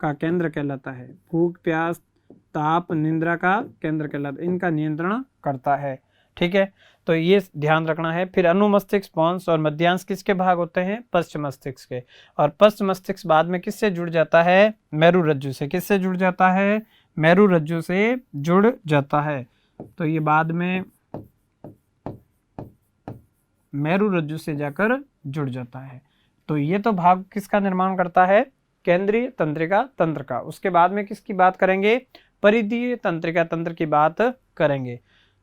का केंद्र कहलाता है। भूख, प्यास, ताप, निद्रा का केंद्र कहलाता है। इनका नियंत्रण करता है। ठीक है, तो ये ध्यान रखना है। फिर अनुमस्तिष्क, पोन्स और मध्यांश किसके भाग होते हैं? पश्च मस्तिष्क के। और पश्च मस्तिष्क बाद में किससे जुड़ जाता है? मेरुरज्जु से। किससे जुड़ जाता है? मेरुरज्जु से जुड़ जाता है। तो ये बाद में मेरुरज्जु से जाकर जुड़ जाता है। तो ये तो भाग किसका निर्माण करता है? केंद्रीय तंत्रिका तंत्र का। उसके बाद में किसकी बात करेंगे? परिधीय तंत्रिका तंत्र की बात करेंगे।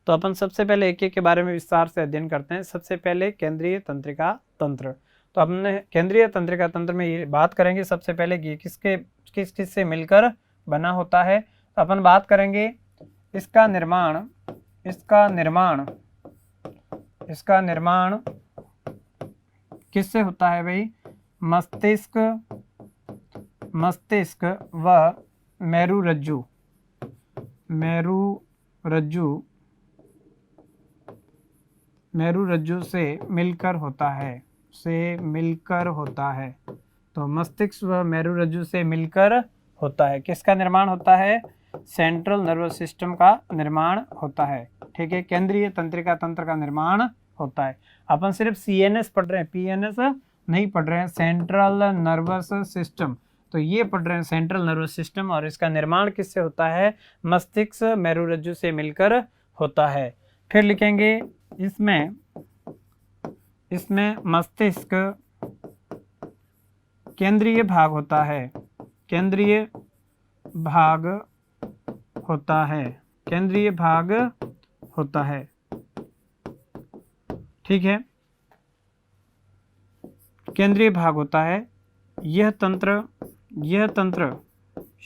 तो अपन सबसे पहले एक एक के बारे में विस्तार से अध्ययन करते हैं। सबसे पहले केंद्रीय तंत्रिका तंत्र। तो हमने केंद्रीय तंत्रिका तंत्र में ये बात करेंगे सबसे पहले कि किस से मिलकर बना होता है। तो अपन बात करेंगे इसका निर्माण किससे होता है भाई? मस्तिष्क व मेरुरज्जु से मिलकर होता है। तो मस्तिष्क व मेरुरज्जु से मिलकर होता है। किसका निर्माण होता है? सेंट्रल नर्वस सिस्टम का निर्माण होता है। ठीक है, केंद्रीय तंत्रिका तंत्र का निर्माण होता है। अपन सिर्फ CNS पढ़ रहे हैं, PNS नहीं पढ़ रहे हैं। सेंट्रल नर्वस सिस्टम, तो ये पढ़ रहे हैं सेंट्रल नर्वस सिस्टम। और इसका निर्माण किससे होता है? मस्तिष्क मेरुरज्जु से मिलकर होता है। फिर लिखेंगे इसमें मस्तिष्क केंद्रीय भाग होता है। ठीक है, केंद्रीय भाग होता है। यह तंत्र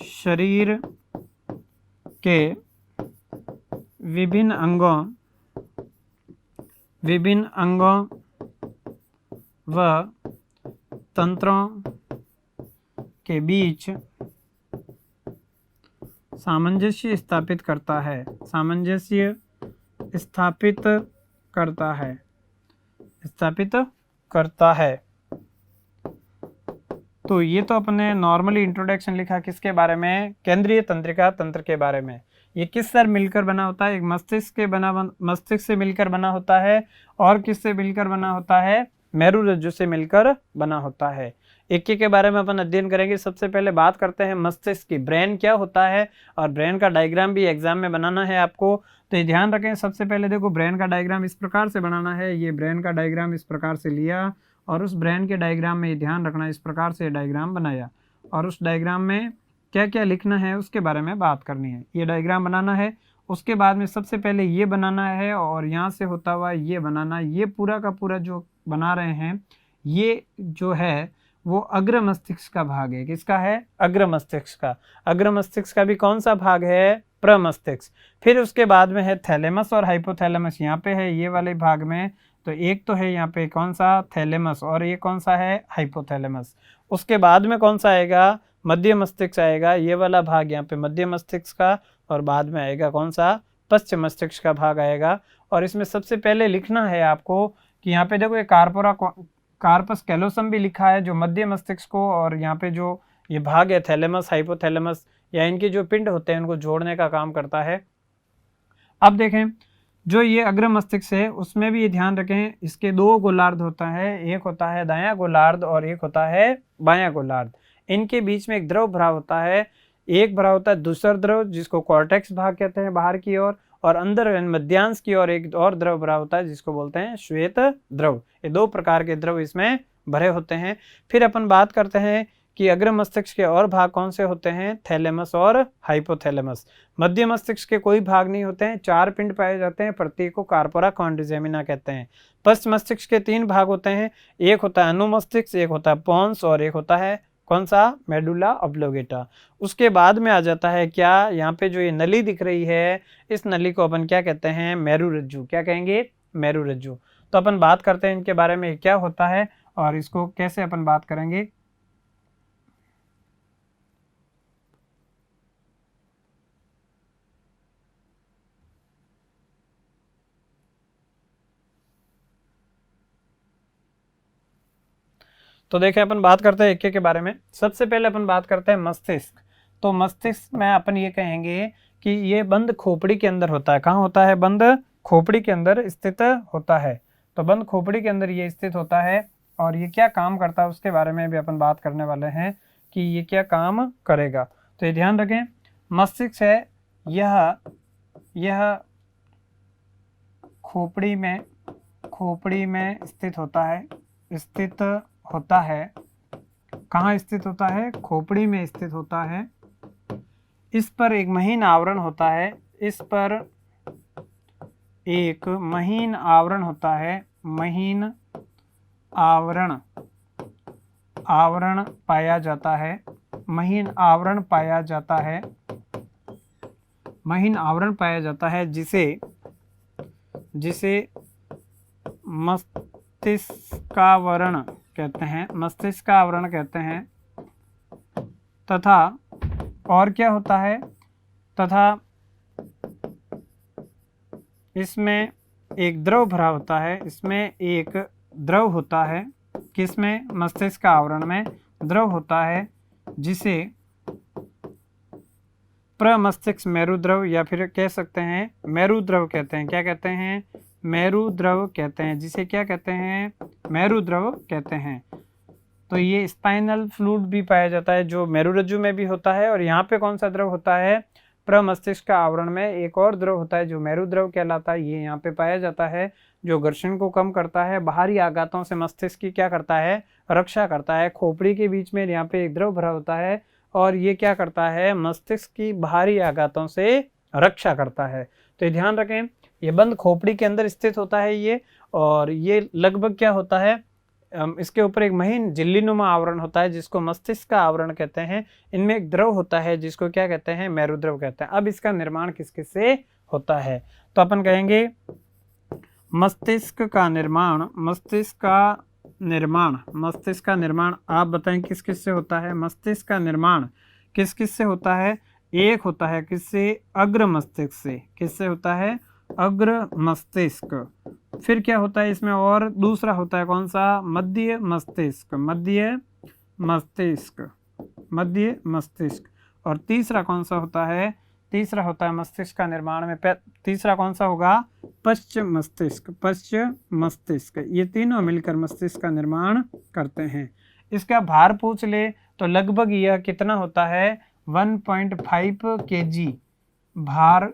शरीर के विभिन्न अंगों व तंत्रों के बीच सामंजस्य स्थापित करता है। तो ये तो अपने नॉर्मली इंट्रोडक्शन लिखा किसके बारे में? केंद्रीय तंत्रिका तंत्र के बारे में। ये किस से मिलकर बना होता है? एक मस्तिष्क से मिलकर बना होता है। और किससे मिलकर बना होता है? मेरुरज्जु से मिलकर बना होता है। एक के बारे में अपन अध्ययन करेंगे। सबसे पहले बात करते हैं मस्तिष्क की। ब्रेन क्या होता है और ब्रेन का डायग्राम भी एग्जाम में बनाना है आपको, तो ये ध्यान रखें। सबसे पहले देखो, ब्रेन का डायग्राम इस प्रकार से बनाना है। ये ब्रेन का डायग्राम इस प्रकार से लिया और उस ब्रेन के डायग्राम में ये ध्यान रखना, इस प्रकार से डायग्राम बनाया और उस डायग्राम में क्या क्या लिखना है उसके बारे में बात करनी है। ये डायग्राम बनाना है। उसके बाद में सबसे पहले ये बनाना है और यहाँ से होता हुआ ये बनाना। ये पूरा का पूरा जो बना रहे हैं, ये जो है वो अग्र मस्तिष्क का भाग है। किसका है? अग्र मस्तिष्क का। अग्र मस्तिष्क का भी कौन सा भाग है? प्रमस्तिष्क। फिर उसके बाद में है थैलेमस और हाइपोथैलेमस, यहाँ पे है ये वाले भाग में। तो एक तो है यहाँ पे कौन सा? थैलेमस, और ये कौन सा है? हाइपोथैलेमस। उसके बाद में कौन सा आएगा? मध्य मस्तिष्क आएगा, ये वाला भाग यहाँ पे मध्य मस्तिष्क का, और बाद में आएगा कौन सा? पश्च मस्तिष्क का भाग आएगा। और इसमें सबसे पहले लिखना है आपको कि यहाँ पे देखो ये कार्पस कैलोसम भी लिखा है जो मध्य मस्तिष्क को, और यहाँ पे जो ये भाग है थैलेमस, हाइपोथैलेमस, या इनके जो पिंड होते हैं उनको जोड़ने का काम करता है। अब देखें, जो ये अग्र मस्तिष्क है उसमें भी ये ध्यान रखें, इसके दो गोलार्ध होता है। एक होता है दायां गोलार्ध और एक होता है बायां गोलार्ध। इनके बीच में एक द्रव भराव होता है। एक भराव होता है दूसरा द्रव जिसको कॉर्टेक्स भाग कहते हैं बाहर की ओर, और अंदर मध्यांश की ओर एक और द्रव भरा होता है जिसको बोलते हैं श्वेत द्रव। ये दो प्रकार के द्रव इसमें भरे होते हैं। फिर अपन बात करते हैं कि अग्र मस्तिष्क के और भाग कौन से होते हैं? थैलेमस और हाइपोथैलेमस। मध्य मस्तिष्क के कोई भाग नहीं होते हैं, 4 पिंड पाए जाते हैं, प्रत्येक को कार्पोरा क्वाड्रिजेमिना कहते हैं। पश्च मस्तिष्क के 3 भाग होते हैं, एक होता है अनुमस्तिष्क, एक होता है पोन्स, और एक होता है कौन सा? मेडुला ऑब्लोगेटा। उसके बाद में आ जाता है क्या? यहाँ पे जो ये नली दिख रही है, इस नली को अपन क्या कहते हैं? मेरुरज्जु। क्या कहेंगे? मेरुरज्जु। तो अपन बात करते हैं इनके बारे में, क्या होता है और इसको कैसे अपन बात करेंगे। तो देखें, अपन बात करते हैं एक के बारे में। सबसे पहले अपन बात करते हैं मस्तिष्क। तो मस्तिष्क में अपन ये कहेंगे कि ये बंद खोपड़ी के अंदर होता है। कहाँ होता है? बंद खोपड़ी के अंदर स्थित होता है। तो बंद खोपड़ी के अंदर ये स्थित होता है, और ये क्या काम करता है उसके बारे में भी अपन बात करने वाले हैं कि ये क्या काम करेगा। तो ये ध्यान रखें, मस्तिष्क है यह खोपड़ी में स्थित होता है। कहाँ स्थित होता है? खोपड़ी में स्थित होता है। इस पर एक महीन आवरण होता है। इस पर एक महीन आवरण होता है। महीन आवरण पाया जाता है। महीन आवरण पाया जाता है जिसे मस्तिष्कावरण कहते हैं। तथा और क्या होता है? तथा इसमें एक द्रव भरा होता है। इसमें एक द्रव होता है। किसमें? मस्तिष्क का आवरण में द्रव होता है जिसे प्रमस्तिष्क मेरुद्रव या फिर कह सकते हैं मेरुद्रव कहते हैं। क्या कहते हैं? मेरुद्रव कहते हैं। जिसे क्या कहते हैं? मेरुद्रव कहते हैं। तो ये स्पाइनल फ्लूइड भी पाया जाता है जो मेरुरज्जु में भी होता है। और यहाँ पे कौन सा द्रव होता है? प्रमस्तिष्क का आवरण में एक और द्रव होता है जो मेरुद्रव कहलाता है। ये यहाँ पे पाया जाता है जो घर्षण को कम करता है, बाहरी आघातों से मस्तिष्क की क्या करता है? रक्षा करता है। खोपड़ी के बीच में यहाँ पे एक द्रव भरा होता है और ये क्या करता है? मस्तिष्क की बाहरी आघातों से रक्षा करता है। तो ये ध्यान रखें, ये बंद खोपड़ी के अंदर स्थित होता है ये, और ये लगभग क्या होता है? इसके ऊपर एक महीन झिल्लीनुमा आवरण होता है जिसको मस्तिष्क का आवरण कहते हैं। इनमें एक द्रव होता है जिसको क्या कहते हैं? मेरुद्रव कहते हैं। अब इसका निर्माण किस किस से होता है? तो अपन कहेंगे मस्तिष्क का निर्माण आप बताएं किस किस से होता है? मस्तिष्क का निर्माण किस किस से होता है? एक होता है किससे? अग्र मस्तिष्क से। किससे होता है? अग्र मस्तिष्क। फिर क्या होता है इसमें? और दूसरा होता है कौन सा? मध्य मस्तिष्क। और तीसरा कौन सा होता है? तीसरा होता है मस्तिष्क का निर्माण में तीसरा कौन सा होगा? पश्च मस्तिष्क। पश्च मस्तिष्क, ये तीनों मिलकर मस्तिष्क का निर्माण करते हैं। इसका भार पूछ ले तो लगभग यह कितना होता है? 1.5 kg भार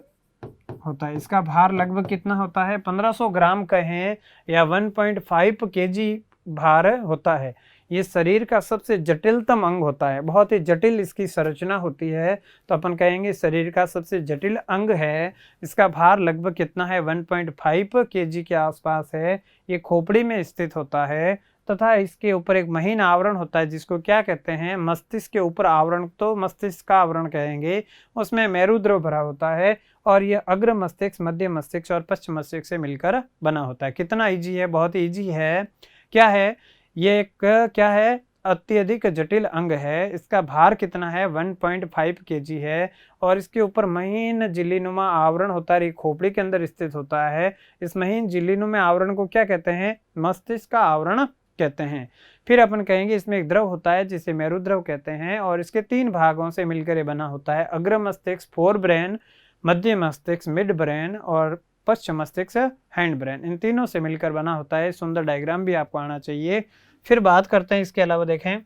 होता है। इसका भार लगभग कितना होता है? 1500 ग्राम कहें या 1.5 kg भार होता है। ये शरीर का सबसे जटिलतम अंग होता है, बहुत ही जटिल इसकी संरचना होती है, तो अपन कहेंगे शरीर का सबसे जटिल अंग है। इसका भार लगभग कितना है? 1.5 kg के आसपास है। ये खोपड़ी में स्थित होता है तथा इसके ऊपर एक महीन आवरण होता है जिसको क्या कहते हैं? मस्तिष्क के ऊपर आवरण, तो मस्तिष्क का आवरण कहेंगे। उसमें मेरुद्रव भरा होता है और यह अग्र मस्तिष्क, मध्य मस्तिष्क और पश्च मस्तिष्क से मिलकर बना होता है। कितना इजी है? बहुत इजी है। क्या है ये? एक क्या है? अत्यधिक जटिल अंग है। इसका भार कितना है? 1.5 kg है और इसके ऊपर महीन झिल्लीनुमा आवरण होता है। ये खोपड़ी के अंदर स्थित होता है। इस महीन झिल्लीनुमा आवरण को क्या कहते हैं? मस्तिष्क का आवरण कहते हैं। फिर अपन कहेंगे इसमें एक द्रव होता है जिसे मेरुद्रव कहते हैं और इसके 3 भागों से मिलकर ये बना होता है। अग्र मस्तिष्क फोर ब्रेन, मध्य मस्तिष्क मिड ब्रेन और पश्च मस्तिष्क हैंड ब्रेन, इन तीनों से मिलकर बना होता है। सुंदर डायग्राम भी आपको आना चाहिए। फिर बात करते हैं इसके अलावा, देखें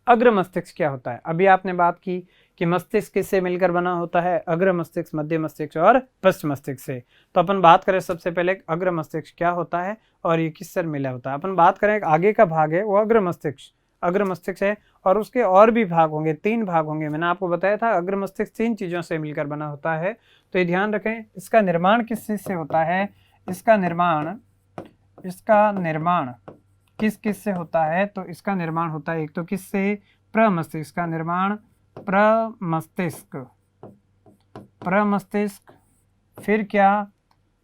अग्र मस्तिष्क क्या होता है। अभी आपने बात की कि मस्तिष्क किससे मिलकर बना होता है? अग्र मस्तिष्क, मध्य मस्तिष्क और पश्च मस्तिष्क से। तो अपन बात करें सबसे पहले अग्र मस्तिष्क क्या होता है और ये किससे मिला होता है। अपन बात करें आगे का भाग है वो अग्र मस्तिष्क है और उसके और भी भाग होंगे, 3 भाग होंगे। मैंने आपको बताया था अग्र मस्तिष्क 3 चीजों से मिलकर बना होता है, तो ये ध्यान रखें। इसका निर्माण किस चीज से होता है? इसका निर्माण किस किस से होता है? तो इसका निर्माण होता है एक तो किससे? प्रमस्तिष्क का निर्माण, प्रमस्तिष्क। फिर क्या?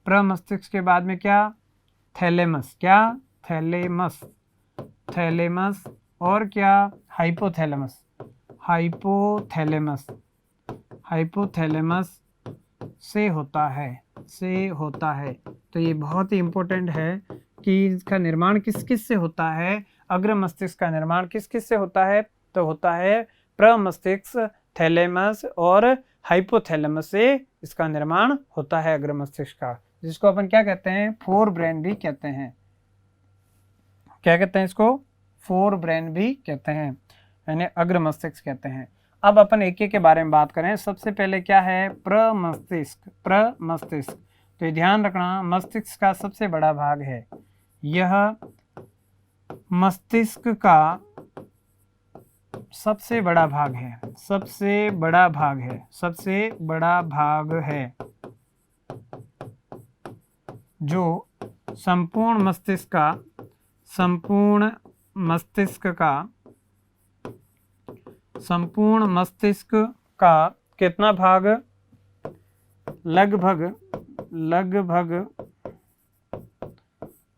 प्रमस्तिष्क के बाद में क्या? थैलेमस। क्या? थैलेमस और क्या? हाइपोथैलेमस से होता है। तो ये बहुत ही इंपॉर्टेंट है कि इसका निर्माण किस किस से होता है। अग्र मस्तिष्क का निर्माण किस किस से होता है? तो होता है प्रमस्तिष्क, थैलेमस और हाइपोथैलेमस से इसका निर्माण होता है अग्र मस्तिष्क का, जिसको अपन क्या कहते हैं? फोर ब्रेन भी कहते हैं। क्या कहते हैं इसको? फोर ब्रेन भी कहते हैं, यानी अग्र मस्तिष्क कहते हैं। अब अपन एक एक के बारे में बात करें। सबसे पहले क्या है? प्रमस्तिष्क। तो ध्यान रखना, मस्तिष्क का सबसे बड़ा भाग है। यह मस्तिष्क का सबसे बड़ा भाग है, जो संपूर्ण मस्तिष्क का कितना भाग? लगभग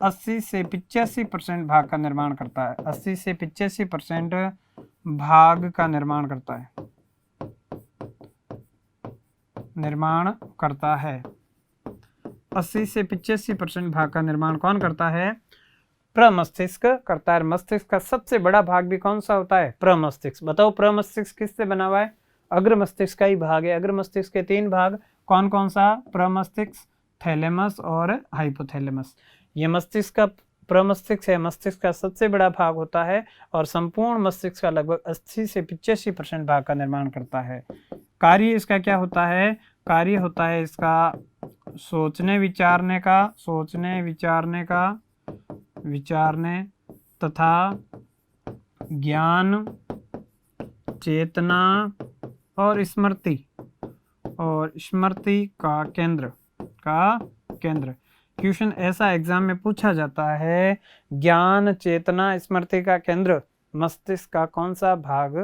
80 से 85% भाग का निर्माण करता है। 80 से 85% भाग का निर्माण करता है। 80 से 85% भाग का निर्माण कौन करता है? प्रमस्तिष्क करता है। मस्तिष्क का सबसे बड़ा भाग भी कौन सा होता है? प्रमस्तिष्क। बताओ प्रमस्तिष्क किससे बना हुआ है? अग्र मस्तिष्क का ही भाग है। अग्र मस्तिष्क के 3 भाग कौन कौन सा? प्रमस्तिष्क, थैलेमस और हाइपोथैलेमस। ये मस्तिष्क का प्रमस्तिष्क है, मस्तिष्क का सबसे बड़ा भाग होता है और संपूर्ण मस्तिष्क का लगभग 80 से 85% भाग का निर्माण करता है। कार्य इसका क्या होता है? कार्य होता है इसका सोचने विचारने तथा ज्ञान, चेतना और स्मृति का केंद्र। क्वेश्चन ऐसा एग्जाम में पूछा जाता है, ज्ञान, चेतना, स्मृति का केंद्र मस्तिष्क का कौन सा भाग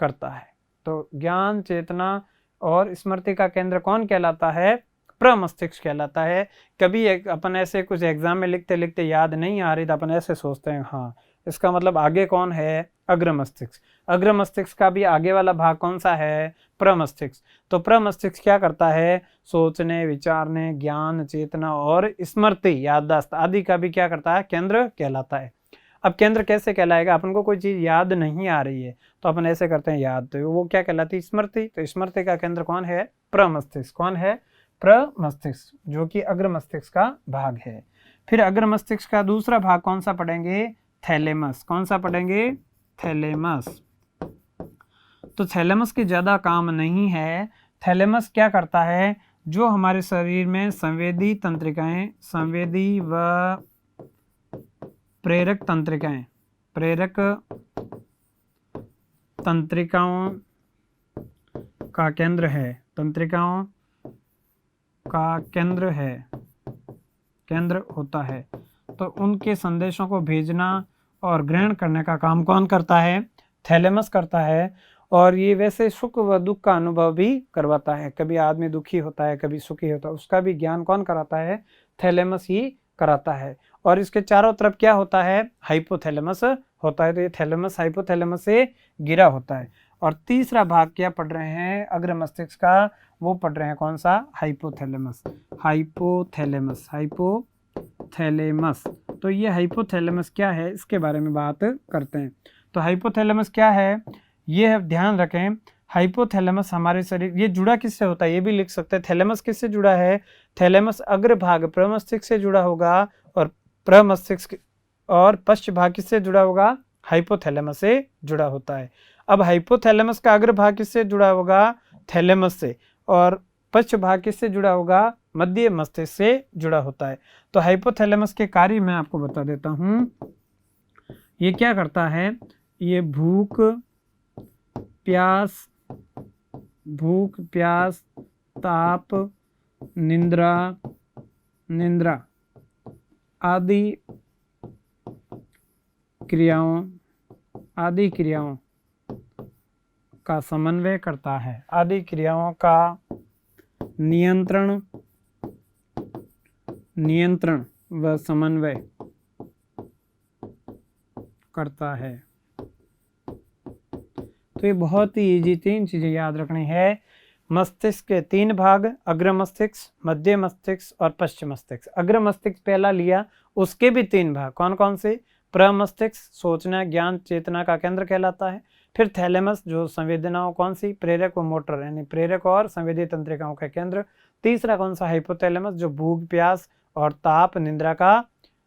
करता है? तो ज्ञान, चेतना और स्मृति का केंद्र कौन कहलाता है? प्रमस्तिष्क कहलाता है। कभी अपन ऐसे कुछ एग्जाम में लिखते याद नहीं आ रही तो अपन ऐसे सोचते हैं, हाँ इसका मतलब आगे कौन है? अग्र मस्तिष्क। अग्र मस्तिष्क का भी आगे वाला भाग कौन सा है? प्रमस्तिष्क। तो प्रमस्तिष्क क्या करता है? सोचने, विचारने, ज्ञान, चेतना और स्मृति, याददाश्त आदि का भी क्या करता है? केंद्र कहलाता है। अब केंद्र कैसे कहलाएगा, अपन को कोई चीज याद नहीं आ रही है तो अपन ऐसे करते हैं याद, तो वो क्या कहलाती है, स्मृति। तो स्मृति का केंद्र कौन है, प्रमस्तिष्क। कौन है, प्रमस्तिष्क, जो कि अग्र मस्तिष्क का भाग है। फिर अग्र मस्तिष्क का दूसरा भाग कौन सा पढ़ेंगे, थैलेमस। कौन सा पढ़ेंगे, थैलेमस। तो थैलेमस की ज्यादा काम नहीं है। थैलेमस क्या करता है, जो हमारे शरीर में संवेदी तंत्रिकाएं, संवेदी व प्रेरक तंत्रिकाएं, प्रेरक तंत्रिकाओं का केंद्र है, तंत्रिकाओं का केंद्र है, केंद्र होता है, तो उनके संदेशों को भेजना और ग्रहण करने का काम कौन करता है, थैलेमस करता है। और ये वैसे सुख व दुख का अनुभव भी करवाता है। कभी आदमी दुखी होता है, कभी सुखी होता है, उसका भी ज्ञान कौन कराता है, थैलेमस ही कराता है। और इसके चारों तरफ क्या होता है, हाइपोथैलेमस होता है। तो ये थैलेमस हाइपोथैलेमस से घिरा होता है। और तीसरा भाग क्या पढ़ रहे हैं अग्र मस्तिष्क का, वो पढ़ रहे हैं कौन सा, हाइपोथैलेमस। Hypothalamus, hypothalamus. तो ये हाइपोथैलेमस क्या है, इसके बारे में बात करते हैं। तो हाइपोथैलेमस क्या है, ये ध्यान रखें। हाइपोथैलेमस हमारे शरीर, ये जुड़ा किससे होता है, ये भी लिख सकते हैं। थैलेमस किससे जुड़ा है, थैलेमस अग्र भाग प्रमस्तिष्क से जुड़ा होगा, और प्रमस्तिष्क और पश्च भाग किससे जुड़ा होगा, हाइपोथैलेमस से जुड़ा होता है। अब हाइपोथैलेमस का अग्र भाग किससे जुड़ा होगा, थैलेमस से, और पश्च भाग किससे जुड़ा होगा, मध्य मस्तिष्क से जुड़ा होता है। तो हाइपोथैलेमस के कार्य मैं आपको बता देता हूं। ये क्या करता है, ये भूख प्यास, ताप, निंद्रा आदि क्रियाओं का समन्वय करता है, आदि क्रियाओं का नियंत्रण व समन्वय करता है। तो ये बहुत ही इजी, 3 चीजें याद रखनी है। मस्तिष्क के 3 भाग, अग्र मस्तिष्क, मध्य मस्तिष्क और पश्चिम मस्तिष्क। अग्र मस्तिष्क पहला लिया, उसके भी 3 भाग, कौन कौन से, प्रमस्तिष्क सोचना ज्ञान चेतना का केंद्र कहलाता है। फिर थैलेमस जो संवेदनाओं कौन सी, प्रेरक व मोटर, यानी प्रेरक और संवेदी तंत्रिकाओं का केंद्र। तीसरा कौन सा, हाइपोथैलेमस जो भूख प्यास और ताप निंद्रा का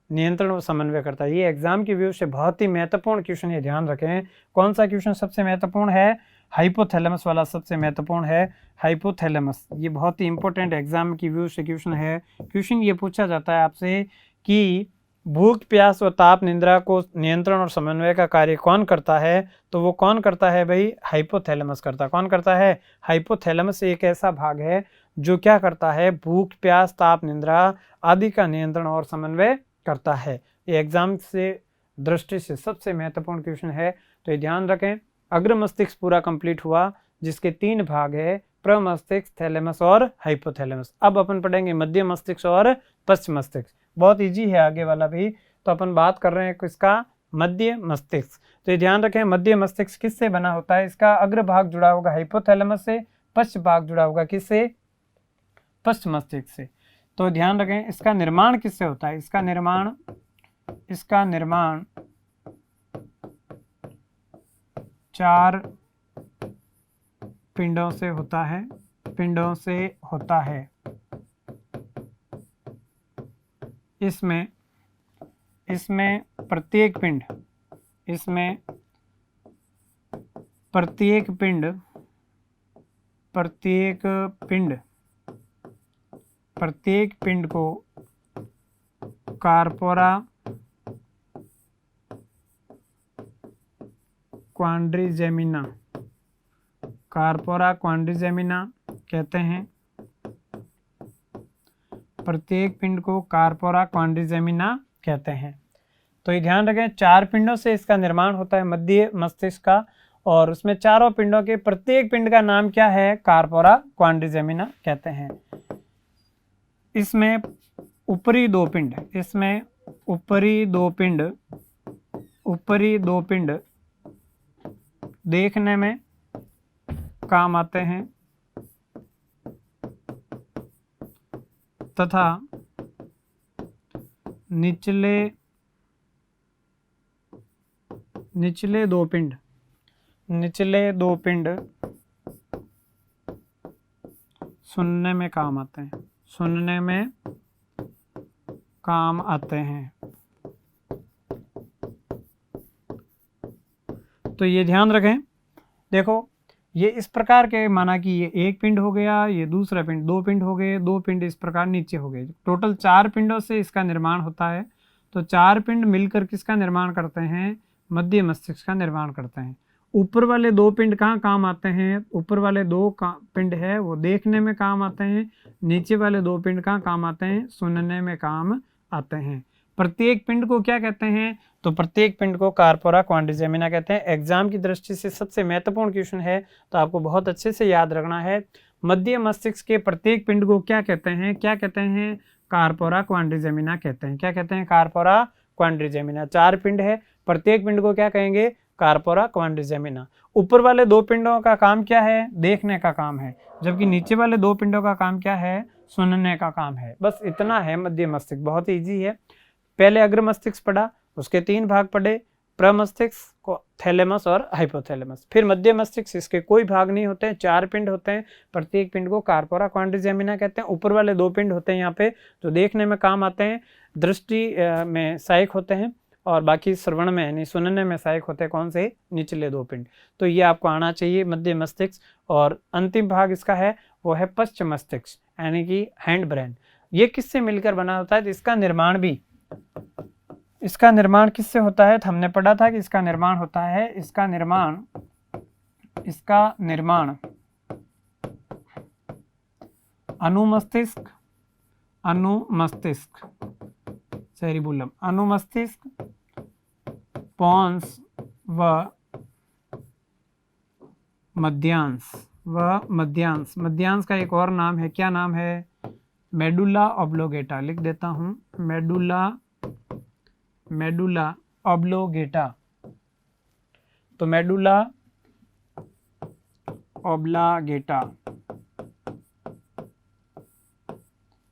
नियंत्रण व समन्वय करता है। ये एग्जाम की व्यू से बहुत ही महत्वपूर्ण क्वेश्चन, ये ध्यान रखें। कौन सा क्वेश्चन सबसे महत्वपूर्ण है, हाइपोथैलेमस वाला सबसे महत्वपूर्ण है, हाइपोथैलेमस। ये बहुत ही इंपॉर्टेंट एग्जाम की व्यू से क्वेश्चन है। क्वेश्चन ये पूछा जाता है आपसे कि भूख प्यास व ताप निंद्रा को नियंत्रण और समन्वय का कार्य कौन करता है, तो वो कौन करता है भाई, हाइपोथैलेमस करता है। कौन करता है, हाइपोथैलेमस एक ऐसा भाग है जो क्या करता है, भूख प्यास ताप निंद्रा आदि का नियंत्रण और समन्वय करता है। ये एग्जाम से दृष्टि से सबसे महत्वपूर्ण क्वेश्चन है, तो ये ध्यान रखें। अग्र मस्तिष्क पूरा कंप्लीट हुआ, जिसके 3 भाग है, प्रमस्तिष्क, थैलेमस और हाइपोथैलेमस। अब अपन पढ़ेंगे मध्य मस्तिष्क और पश्च मस्तिष्क। बहुत इजी है आगे वाला भी। तो अपन बात कर रहे हैं किसका, मध्य मस्तिष्क। तो ये ध्यान रखें, मध्य मस्तिष्क किससे बना होता है, इसका अग्र भाग जुड़ा होगा हाइपोथैलेमस से, पश्च भाग जुड़ा होगा किससे, पश्च मस्तिष्क से। तो ध्यान रखें, इसका निर्माण किससे होता है, इसका निर्माण 4 पिंडों से होता है। इसमें प्रत्येक पिंड को कार्पोरा क्वाड्रिजेमिना कहते हैं। प्रत्येक पिंड को कार्पोरा क्वाड्रिजेमिना कहते हैं। तो ये ध्यान रखें, 4 पिंडों से इसका निर्माण होता है मध्य मस्तिष्क का, और उसमें चारों पिंडों के प्रत्येक पिंड का नाम क्या है, कार्पोरा क्वाड्रिजेमिना कहते हैं। इसमें ऊपरी दो पिंड देखने में काम आते हैं, तथा निचले निचले दो पिंड, निचले दो पिंड सुनने में काम आते हैं, सुनने में काम आते हैं। तो ये ध्यान रखें। देखो ये इस प्रकार के, माना कि ये एक पिंड हो गया, ये दूसरा पिंड, दो पिंड हो गए, दो पिंड इस प्रकार नीचे हो गए, टोटल 4 पिंडों से इसका निर्माण होता है। तो 4 पिंड मिलकर किसका निर्माण करते हैं? मध्य मस्तिष्क का निर्माण करते हैं। ऊपर वाले 2 पिंड कहाँ काम आते हैं? ऊपर वाले 2 पिंड है वो देखने में काम आते हैं। नीचे वाले 2 पिंड कहाँ काम आते हैं? सुनने में काम आते हैं। प्रत्येक पिंड को क्या कहते हैं? तो प्रत्येक पिंड को कार्पोरा क्वाड्रिजेमिना कहते हैं। एग्जाम की दृष्टि से सबसे महत्वपूर्ण क्वेश्चन है, तो आपको बहुत अच्छे से याद रखना है। मध्य मस्तिष्क के प्रत्येक पिंड को क्या कहते हैं? क्या कहते हैं? कार्पोरा क्वाड्रिजेमिना कहते हैं। क्या कहते हैं? Corpora quadrigemina. 4 पिंड है, प्रत्येक पिंड को क्या कहेंगे? Corpora quadrigemina. ऊपर वाले 2 पिंडों का काम क्या है? देखने का काम है, जबकि नीचे वाले 2 पिंडों का काम क्या है? सुनने का काम है। बस इतना है मध्य मस्तिष्क, बहुत ईजी है। पहले अग्र मस्तिष्क पढ़ा, उसके 3 भाग पढ़े, प्रमस्तिष्क को थैलेमस और हाइपोथैलेमस। फिर मध्य मस्तिष्क, इसके कोई भाग नहीं होते हैं, 4 पिंड होते हैं, प्रत्येक पिंड को कार्पोरा क्वाड्रिजेमिना कहते हैं। ऊपर वाले 2 पिंड होते हैं यहाँ पे, जो देखने में काम आते हैं, दृष्टि में सहायक होते हैं, और बाकी श्रवण में यानी सुनने में सहायक होते हैं। कौन से? निचले 2 पिंड। तो ये आपको आना चाहिए मध्य मस्तिष्क। और अंतिम भाग इसका है वो है पश्च मस्तिष्क, यानी कि हैंड ब्रेन। ये किससे मिलकर बना होता है? इसका निर्माण भी, इसका निर्माण किससे होता है? तो हमने पढ़ा था कि इसका निर्माण होता है, इसका निर्माण अनुमस्तिष्क, सेरिबुलम, अनुमस्तिष्क, पोन्स व मध्यांश, मध्यांश का एक और नाम है। क्या नाम है? मेडुला ऑब्लोगेटा। लिख देता हूं, मेडुला ऑब्लोगेटा। तो मेडुला ऑब्लागेटा,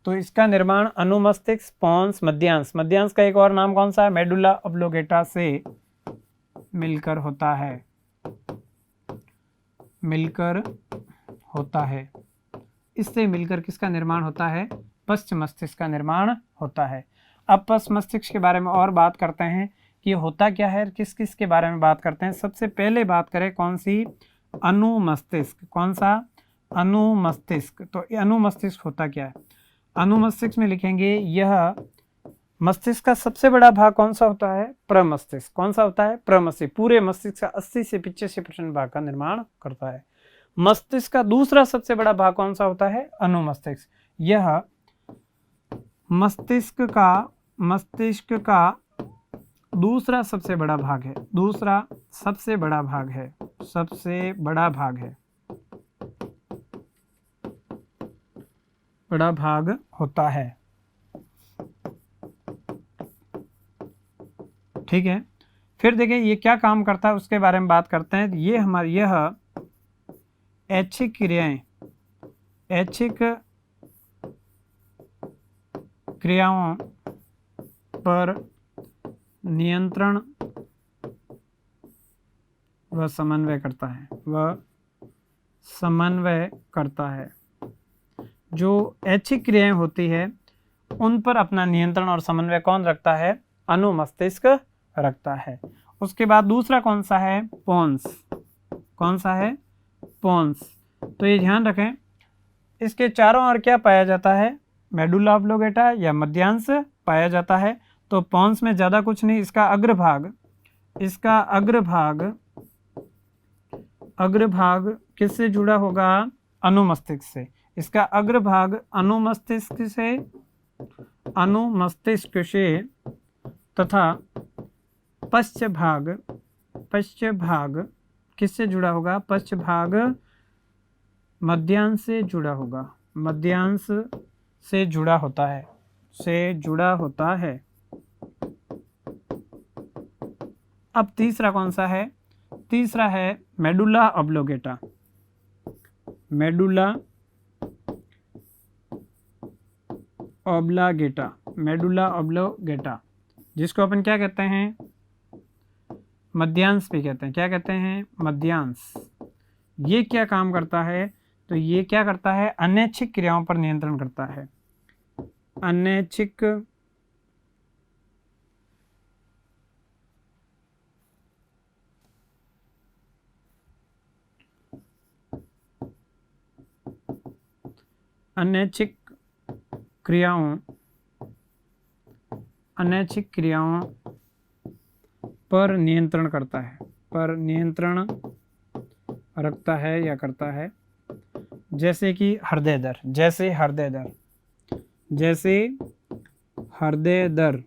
तो इसका निर्माण अनुमस्तिष्क, पोन्स, मध्यांश का एक और नाम कौन सा है? मेडुला ऑब्लोगेटा से मिलकर होता है, मिलकर होता है। इससे मिलकर किसका निर्माण होता है? पश्च मस्तिष्क का निर्माण होता है। अब पश्च मस्तिष्क के बारे में और बात करते हैं कि होता क्या है, किस किस के बारे में बात करते हैं। सबसे पहले बात करें कौन सी? अनुमस्तिष्क। कौन सा? अनुमस्तिष्क। तो अनुमस्तिष्क होता क्या है? अनुमस्तिष्क में लिखेंगे, यह मस्तिष्क का सबसे बड़ा भाग कौन सा होता है? प्रमस्तिष्क। कौन सा होता है? प्रमस्तिष्क। पूरे मस्तिष्क का 80 से 85% भाग का निर्माण करता है। मस्तिष्क का दूसरा सबसे बड़ा भाग कौन सा होता है? अनुमस्तिष्क। यह मस्तिष्क का दूसरा सबसे बड़ा भाग है, दूसरा सबसे बड़ा भाग है, सबसे बड़ा भाग है, बड़ा भाग होता है। ठीक है, फिर देखिए ये क्या काम करता है उसके बारे में बात करते हैं। ये हमारी यह ऐच्छिक क्रियाएं, ऐच्छिक क्रियाओं पर नियंत्रण व समन्वय करता है, वह समन्वय करता है। जो ऐच्छिक क्रियाएं होती है उन पर अपना नियंत्रण और समन्वय कौन रखता है? अनुमस्तिष्क रखता है। उसके बाद दूसरा कौन सा है? पोन्स। कौन सा है? पोन्स। तो ये ध्यान रखें, इसके चारों ओर क्या पाया जाता है? मेडुला ऑब्लोगेटा या मध्यांश पाया जाता है। तो पोन्स में ज़्यादा कुछ नहीं, इसका अग्रभाग किससे जुड़ा होगा? अनुमस्तिष्क से। इसका अग्रभाग अनुमस्तिष्क से तथा पश्च भाग किससे जुड़ा होगा? पश्च भाग मध्यांश से जुड़ा होगा, मध्यांश से जुड़ा होता है, से जुड़ा होता है। अब तीसरा कौन सा है? तीसरा है मेडुला ऑब्लोगेटा। मेडुला ऑब्लागेटा, मेडुला ऑब्लोगेटा, जिसको अपन क्या कहते हैं? मध्यांश भी कहते हैं। क्या कहते हैं? मध्यांश। ये क्या काम करता है? तो ये क्या करता है? अनैच्छिक क्रियाओं पर नियंत्रण करता है। अनैच्छिक अनैच्छिक क्रियाओं पर नियंत्रण करता है, पर नियंत्रण रखता है या करता है। जैसे कि हृदय दर, जैसे हृदय दर, जैसे हृदय दर,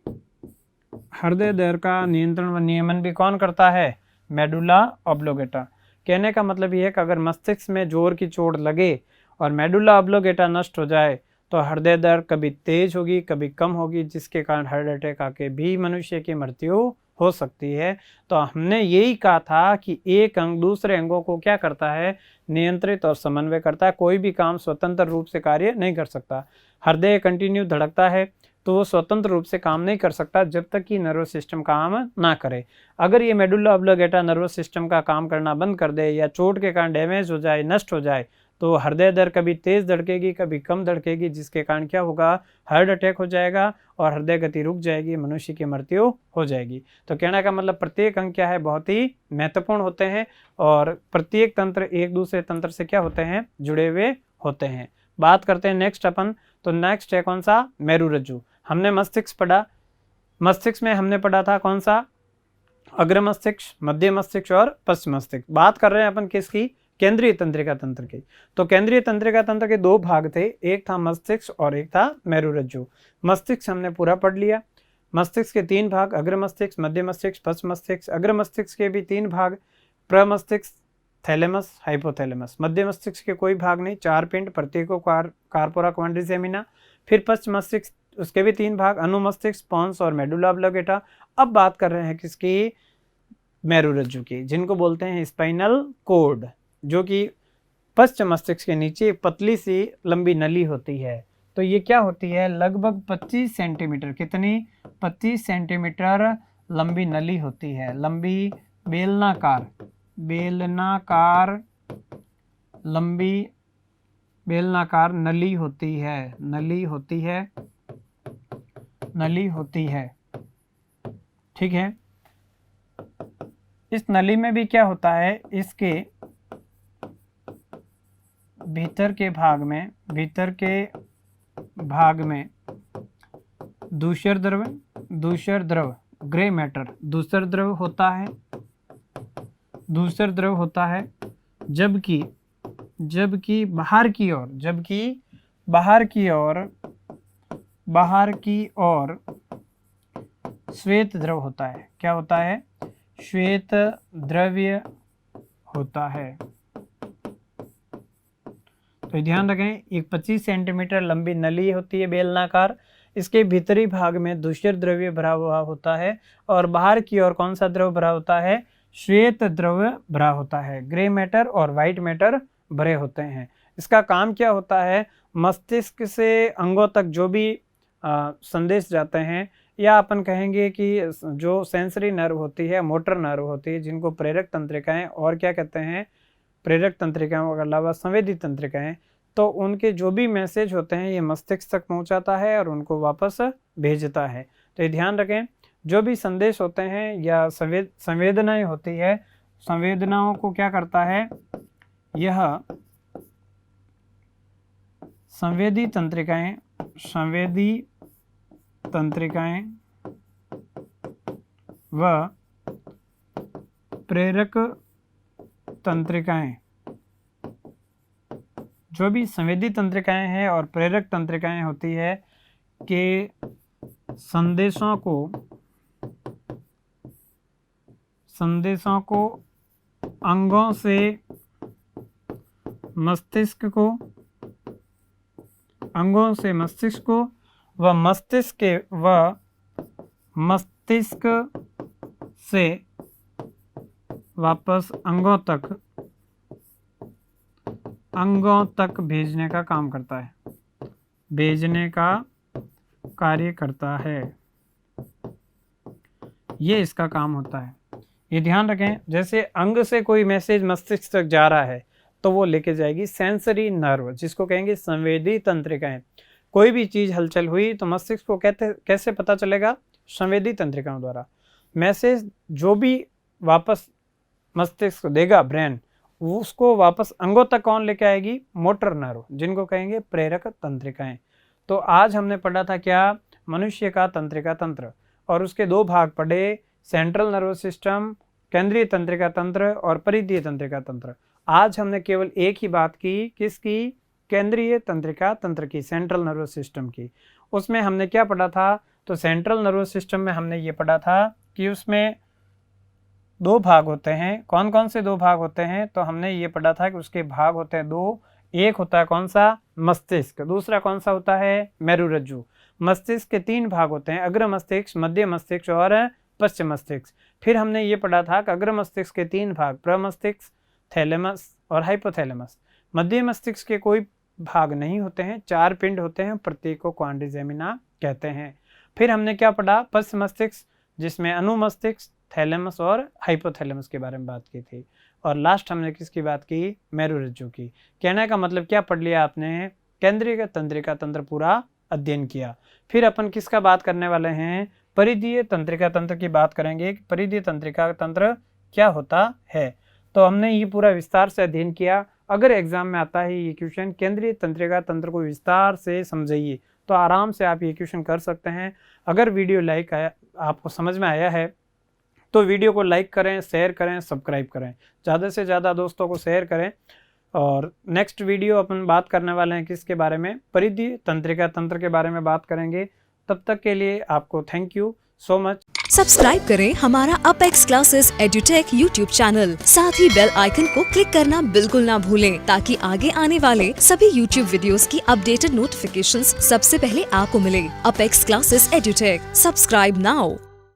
हृदय दर का नियंत्रण व नियमन भी कौन करता है? मेडुला ऑब्लोगेटा। कहने का मतलब ये है कि अगर मस्तिष्क में जोर की चोट लगे और मेडुला ऑब्लोगेटा नष्ट हो जाए तो हृदय दर कभी तेज होगी, कभी कम होगी, जिसके कारण हार्ट अटैक आके भी मनुष्य की मृत्यु हो सकती है। तो हमने यही कहा था कि एक अंग दूसरे अंगों को क्या करता है? नियंत्रित और समन्वय करता है। कोई भी काम स्वतंत्र रूप से कार्य नहीं कर सकता। हृदय कंटिन्यू धड़कता है तो वो स्वतंत्र रूप से काम नहीं कर सकता जब तक कि नर्वस सिस्टम काम ना करे। अगर ये मेडुला ऑब्लोगेटा नर्वस सिस्टम का काम करना बंद कर दे या चोट के कारण डैमेज हो जाए, नष्ट हो जाए, तो हृदय दर कभी तेज धड़केगी, कभी कम धड़केगी, जिसके कारण क्या होगा? हार्ट अटैक हो जाएगा और हृदय गति रुक जाएगी, मनुष्य की मृत्यु हो जाएगी। तो कहने का मतलब प्रत्येक अंग क्या है? बहुत ही महत्वपूर्ण होते हैं और प्रत्येक तंत्र एक दूसरे तंत्र से क्या होते हैं? जुड़े हुए होते हैं। बात करते हैं नेक्स्ट अपन। तो नेक्स्ट है कौन सा? मेरुरज्जु। हमने मस्तिष्क पढ़ा। मस्तिष्क में हमने पढ़ा था कौन सा? अग्र मस्तिष्क, मध्य मस्तिष्क और पश्चिम मस्तिष्क। बात कर रहे हैं अपन किसकी? केंद्रीय तंत्रिका तंत्र की। तो केंद्रीय तंत्रिका तंत्र के दो भाग थे, एक था मस्तिष्क और एक था मेरुरज्जु। मस्तिष्क हमने पूरा पढ़ लिया। मस्तिष्क के तीन भाग, अग्र मस्तिष्क, मध्य मस्तिष्क, पश्चिम मस्तिष्क। अग्र मस्तिष्क के भी तीन भाग, प्रमस्तिष्क, थैलेमस, हाइपोथैलेमस। मध्य मस्तिष्क के कोई भाग नहीं, चार पिंड, प्रत्येक कार्पोरा क्वाड्रिसेमिना। फिर पश्चिम मस्तिष्क, उसके भी तीन भाग, अनुमस्तिष्क, पोन्स और मेडुला ऑब्लोगेटा। अब बात कर रहे हैं किसकी? मेरुरज्जु की, जिनको बोलते हैं स्पाइनल कोड, जो कि पश्चिम मस्तिष्क के नीचे पतली सी लंबी नली होती है। तो ये क्या होती है? लगभग 25 सेंटीमीटर, कितनी? 25 सेंटीमीटर लंबी नली होती है। लंबी बेलनाकार, बेलनाकार लंबी बेलनाकार नली होती है, नली होती है, नली होती है। ठीक है। इस नली में भी क्या होता है? इसके भीतर के भाग में, भीतर के भाग में दूसर द्रव, दूसर द्रव, ग्रे मैटर, दूसर द्रव होता है, दूसर द्रव होता है। जबकि जबकि बाहर की ओर, जबकि बाहर की ओर, बाहर की ओर श्वेत द्रव होता है। क्या होता है? श्वेत द्रव्य होता है। तो ध्यान रखें, एक 25 सेंटीमीटर लंबी नली होती है बेलनाकार। इसके भीतरी भाग में दूसर द्रव्य भरा हुआ होता है और बाहर की ओर कौन सा द्रव भरा होता है? श्वेत द्रव्य भरा होता है। ग्रे मैटर और व्हाइट मैटर भरे होते हैं। इसका काम क्या होता है? मस्तिष्क से अंगों तक जो भी संदेश जाते हैं, या अपन कहेंगे कि जो सेंसरी नर्व होती है, मोटर नर्व होती है, जिनको प्रेरक तंत्रिकाएं और क्या कहते हैं? प्रेरक तंत्रिकाओं के अलावा संवेदी तंत्रिकाएं, तो उनके जो भी मैसेज होते हैं ये मस्तिष्क तक पहुंचाता है और उनको वापस भेजता है। तो ये ध्यान रखें, जो भी संदेश होते हैं या संवेदनाएं होती है, संवेदनाओं को क्या करता है? यह संवेदी तंत्रिकाएं, संवेदी तंत्रिकाएं व प्रेरक तंत्रिकाएं, जो भी संवेदी तंत्रिकाएं हैं और प्रेरक तंत्रिकाएं होती है, के संदेशों को अंगों से मस्तिष्क को, अंगों से मस्तिष्क को व मस्तिष्क से वापस अंगों तक भेजने का काम करता है, भेजने का कार्य करता है। ये इसका काम होता है। ये ध्यान रखें, जैसे अंग से कोई मैसेज मस्तिष्क तक जा रहा है तो वो लेके जाएगी सेंसरी नर्व, जिसको कहेंगे संवेदी तंत्रिकाएं। कोई भी चीज हलचल हुई तो मस्तिष्क को कैसे पता चलेगा? संवेदी तंत्रिकाओं द्वारा। मैसेज जो भी वापस मस्तिष्क देगा ब्रेन, उसको वापस अंगों तक कौन लेके आएगी? मोटर नर्व, जिनको कहेंगे प्रेरक तंत्रिकाएं। तो आज हमने पढ़ा था क्या? मनुष्य का तंत्रिका तंत्र, और उसके दो भाग पढ़े, सेंट्रल नर्वस सिस्टम, केंद्रीय तंत्रिका तंत्र और परिधीय तंत्रिका तंत्र। आज हमने केवल एक ही बात की, किसकी? केंद्रीय तंत्रिका तंत्र की, सेंट्रल नर्वस सिस्टम की। उसमें हमने क्या पढ़ा था? तो सेंट्रल नर्वस सिस्टम में हमने ये पढ़ा था कि उसमें दो भाग होते हैं। कौन कौन से दो भाग होते हैं? तो हमने ये पढ़ा था कि उसके भाग होते हैं दो। एक होता है कौन सा? मस्तिष्क। दूसरा कौन सा होता है? मेरुरज्जु। मस्तिष्क के तीन भाग होते हैं, अग्र मस्तिष्क, मध्य मस्तिष्क और पश्चिम मस्तिष्क। फिर हमने ये पढ़ा था कि अग्र मस्तिष्क के तीन भाग, प्रमस्तिष्क, थैलेमस और हाइपोथैलेमस। मध्य मस्तिष्क के कोई भाग नहीं होते हैं, चार पिंड होते हैं, प्रत्येक को क्वाड्रिजेमिना कहते हैं। फिर हमने क्या पढ़ा? पश्चिम मस्तिष्क, जिसमें अनुमस्तिष्क, थैलेमस और हाइपोथैलेमस के बारे में बात की थी। और लास्ट हमने किसकी बात की? मेरुरज्जु की। कहने का मतलब क्या पढ़ लिया आपने? केंद्रीय तंत्रिका तंत्र पूरा अध्ययन किया। फिर अपन किसका बात करने वाले हैं? परिधीय तंत्रिका तंत्र की बात करेंगे। परिधीय तंत्रिका तंत्र क्या होता है? तो हमने ये पूरा विस्तार से अध्ययन किया। अगर एग्जाम में आता है ये क्वेश्चन, केंद्रीय तंत्रिका तंत्र को विस्तार से समझिए, तो आराम से आप ये क्वेश्चन कर सकते हैं। अगर वीडियो लाइक आया, आपको समझ में आया है, तो वीडियो को लाइक करें, शेयर करें, सब्सक्राइब करें, ज़्यादा से ज़्यादा दोस्तों को शेयर करें। और नेक्स्ट वीडियो अपन बात करने वाले हैं किसके बारे में? परिधीय तंत्रिका तंत्र के बारे में बात करेंगे। तब तक के लिए आपको thank you so much. Subscribe करें हमारा apex classes edutech YouTube channel, साथ ही बेल आइकन को क्लिक करना बिल्कुल ना भूलें, ताकि आगे आने वाले सभी यूट्यूब वीडियोस की अपडेटेड नोटिफिकेशंस सबसे पहले आपको मिले। Apex classes edutech, subscribe now.